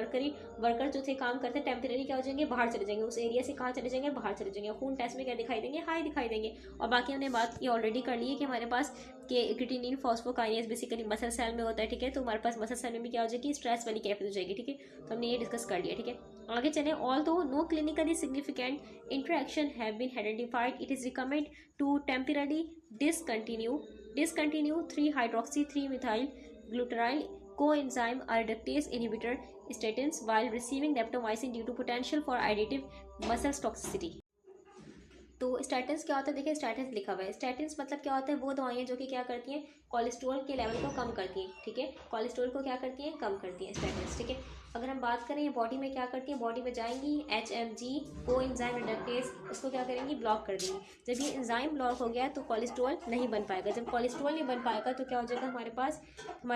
वर्कर जो थे काम करते टेम्पररी क्या हो जाएंगे, बाहर चले जाएंगे, उस एरिया से कहाँ चले जाएंगे, बाहर चले जाएंगे। खून टेस्ट में क्या दिखाई देंगे, हाई दिखाई देंगे। और बाकी हमने बात ये ऑलरेडी कर ली है कि हमारे पास कि creatinine phosphokinase basically muscle cell में होता है, ठीक है, तो हमारे पास मसल सेल में भी क्या हो जाएगी, स्ट्रेस वाली कैफियत हो जाएगी, ठीक है। तो हमने ये डिस्कस कर लिया, ठीक है। आगे चले, although no clinically significant interaction have been identified, it is recommended to temporarily discontinue 3-hydroxy 3-methyl glutaraldehyde coenzyme reductase inhibitor statins while receiving daptomycin due to potential for additive muscle toxicity। तो statins क्या होता है, देखिए statins लिखा हुआ है, statins मतलब क्या होता है, वो दवाइयाँ जो कि क्या करती हैं, कोलेस्ट्रॉल के लेवल को कम करती हैं, ठीक है, कोलेस्ट्रॉल को क्या करती हैं, कम करती हैं स्टैटिन्स, ठीक है। अगर हम बात करें ये बॉडी में क्या करती है, बॉडी में जाएंगी HMG कोएंजाइम रिडक्टेज, उसको क्या करेंगी, ब्लॉक कर देंगी। जब ये एंजाइम ब्लॉक हो गया तो कोलेस्ट्रॉल नहीं बन पाएगा, जब कोलेस्ट्रॉल नहीं बन पाएगा तो क्या हो जाएगा, हमारे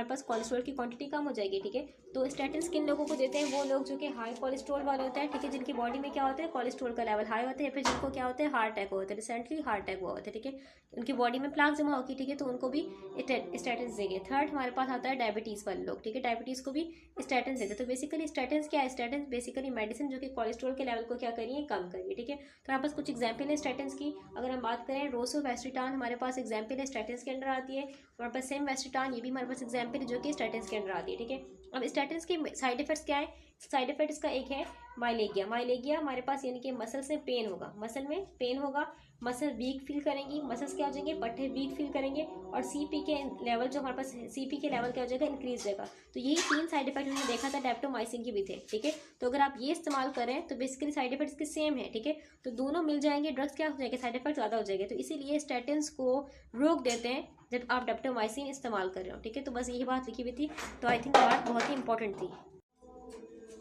पास कोलेस्ट्रॉल की क्वांटिटी कम हो जाएगी, ठीक है। तो स्टैटिन्स किन लोगों को देते हैं, वो लोग जो कि हाई कोलेस्ट्रॉल वाले होते हैं, ठीक है, जिनकी बॉडी में क्या होता है, कोलेस्ट्रॉल का लेवल हाई होता है, या फिर जिनको क्या होता है, हार्ट अटैक होता है, रिसेंटली हार्ट अटैक हुआ होता है, ठीक है, उनकी बॉडी में प्लाक जमा होगी, ठीक है, तो उनको भी स्टैटिन्स देंगे। थर्ड हमारे पास आता है डायबिटीज़ वाले लोग, ठीक है, डायबिटीज़ को भी स्टैटिन्स देते हैं। तो बेसिकली स्टैटिन्स क्या है, स्टैटिन्स बेसिकली मेडिसिन जो कि कोलेस्ट्रॉल के लेवल को क्या करिए, कम करिए, ठीक है। तो हमारे पास कुछ एग्जाम्पल है स्टैटिन्स की। अगर हम बात करें रोसोवेस्ट्रिटान हमारे पास एग्जाम्पल है, स्टैटिन्स के अंडर आती है। हमारे पास सेमवेस्ट्रिटान, ये भी हमारे पास एग्जाम्पल है जो कि स्टैटिन्स के अंडर आती है, ठीक है। अब स्टैटिन्स के साइड इफेक्ट्स क्या है, साइड इफेक्ट इसका एक है माइलेगिया हमारे पास, यानी कि मसल से पेन होगा, मसल में पेन होगा, मसल वीक फील करेंगी, मसल्स क्या हो जाएंगे, पट्टे वीक फील करेंगे, और सीपी के लेवल जो हमारे पास सीपी के लेवल क्या हो जाएगा, इंक्रीज हो जाएगा। तो यही 3 साइड इफेक्ट हमने देखा था डेप्टोमाइसिन के भी थे, ठीक है। तो अगर आप ये इस्तेमाल करें तो बेसिकली साइड इफेक्ट्स के सेम है, ठीक है, तो दोनों मिल जाएंगे, ड्रग्स क्या हो जाएंगे, साइड इफेक्ट ज़्यादा हो जाएंगे, तो इसीलिए स्टैटिन्स को रोक देते हैं जब आप डेप्टोमाइसिन इस्तेमाल कर रहे हो, ठीक है। तो बस यही बात लिखी हुई थी, तो आई थिंक बात बहुत ही इंपॉर्टेंट थी,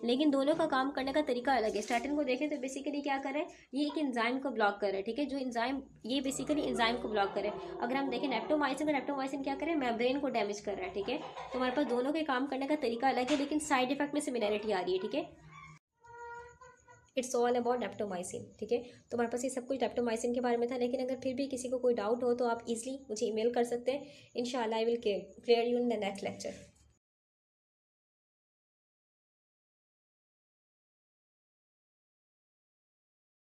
लेकिन दोनों का काम करने का तरीका अलग है। स्टैटिन को देखें तो बेसिकली क्या करे, ये एक एंजाइम को ब्लॉक करे, ठीक है, जो एंजाइम ये बेसिकली एंजाइम को ब्लॉक करे। अगर हम देखें डेप्टोमाइसिन, तो डेप्टोमाइसिन क्या करे, मेम्ब्रेन को डैमेज कर रहा है, ठीक है। तो हमारे पास दोनों के काम करने का तरीका अलग है, लेकिन साइड इफेक्ट में सिमिलैरिटी आ रही है, ठीक है। इट्स ऑल अबाउट डेप्टोमाइसिन, ठीक है। तो हमारे पास ये सब कुछ डेप्टोमाइसिन के बारे में था, लेकिन अगर फिर भी किसी को कोई डाउट हो तो आप इजीली मुझे ईमेल कर सकते हैं। इंशाल्लाह I will clear you in the next lecture.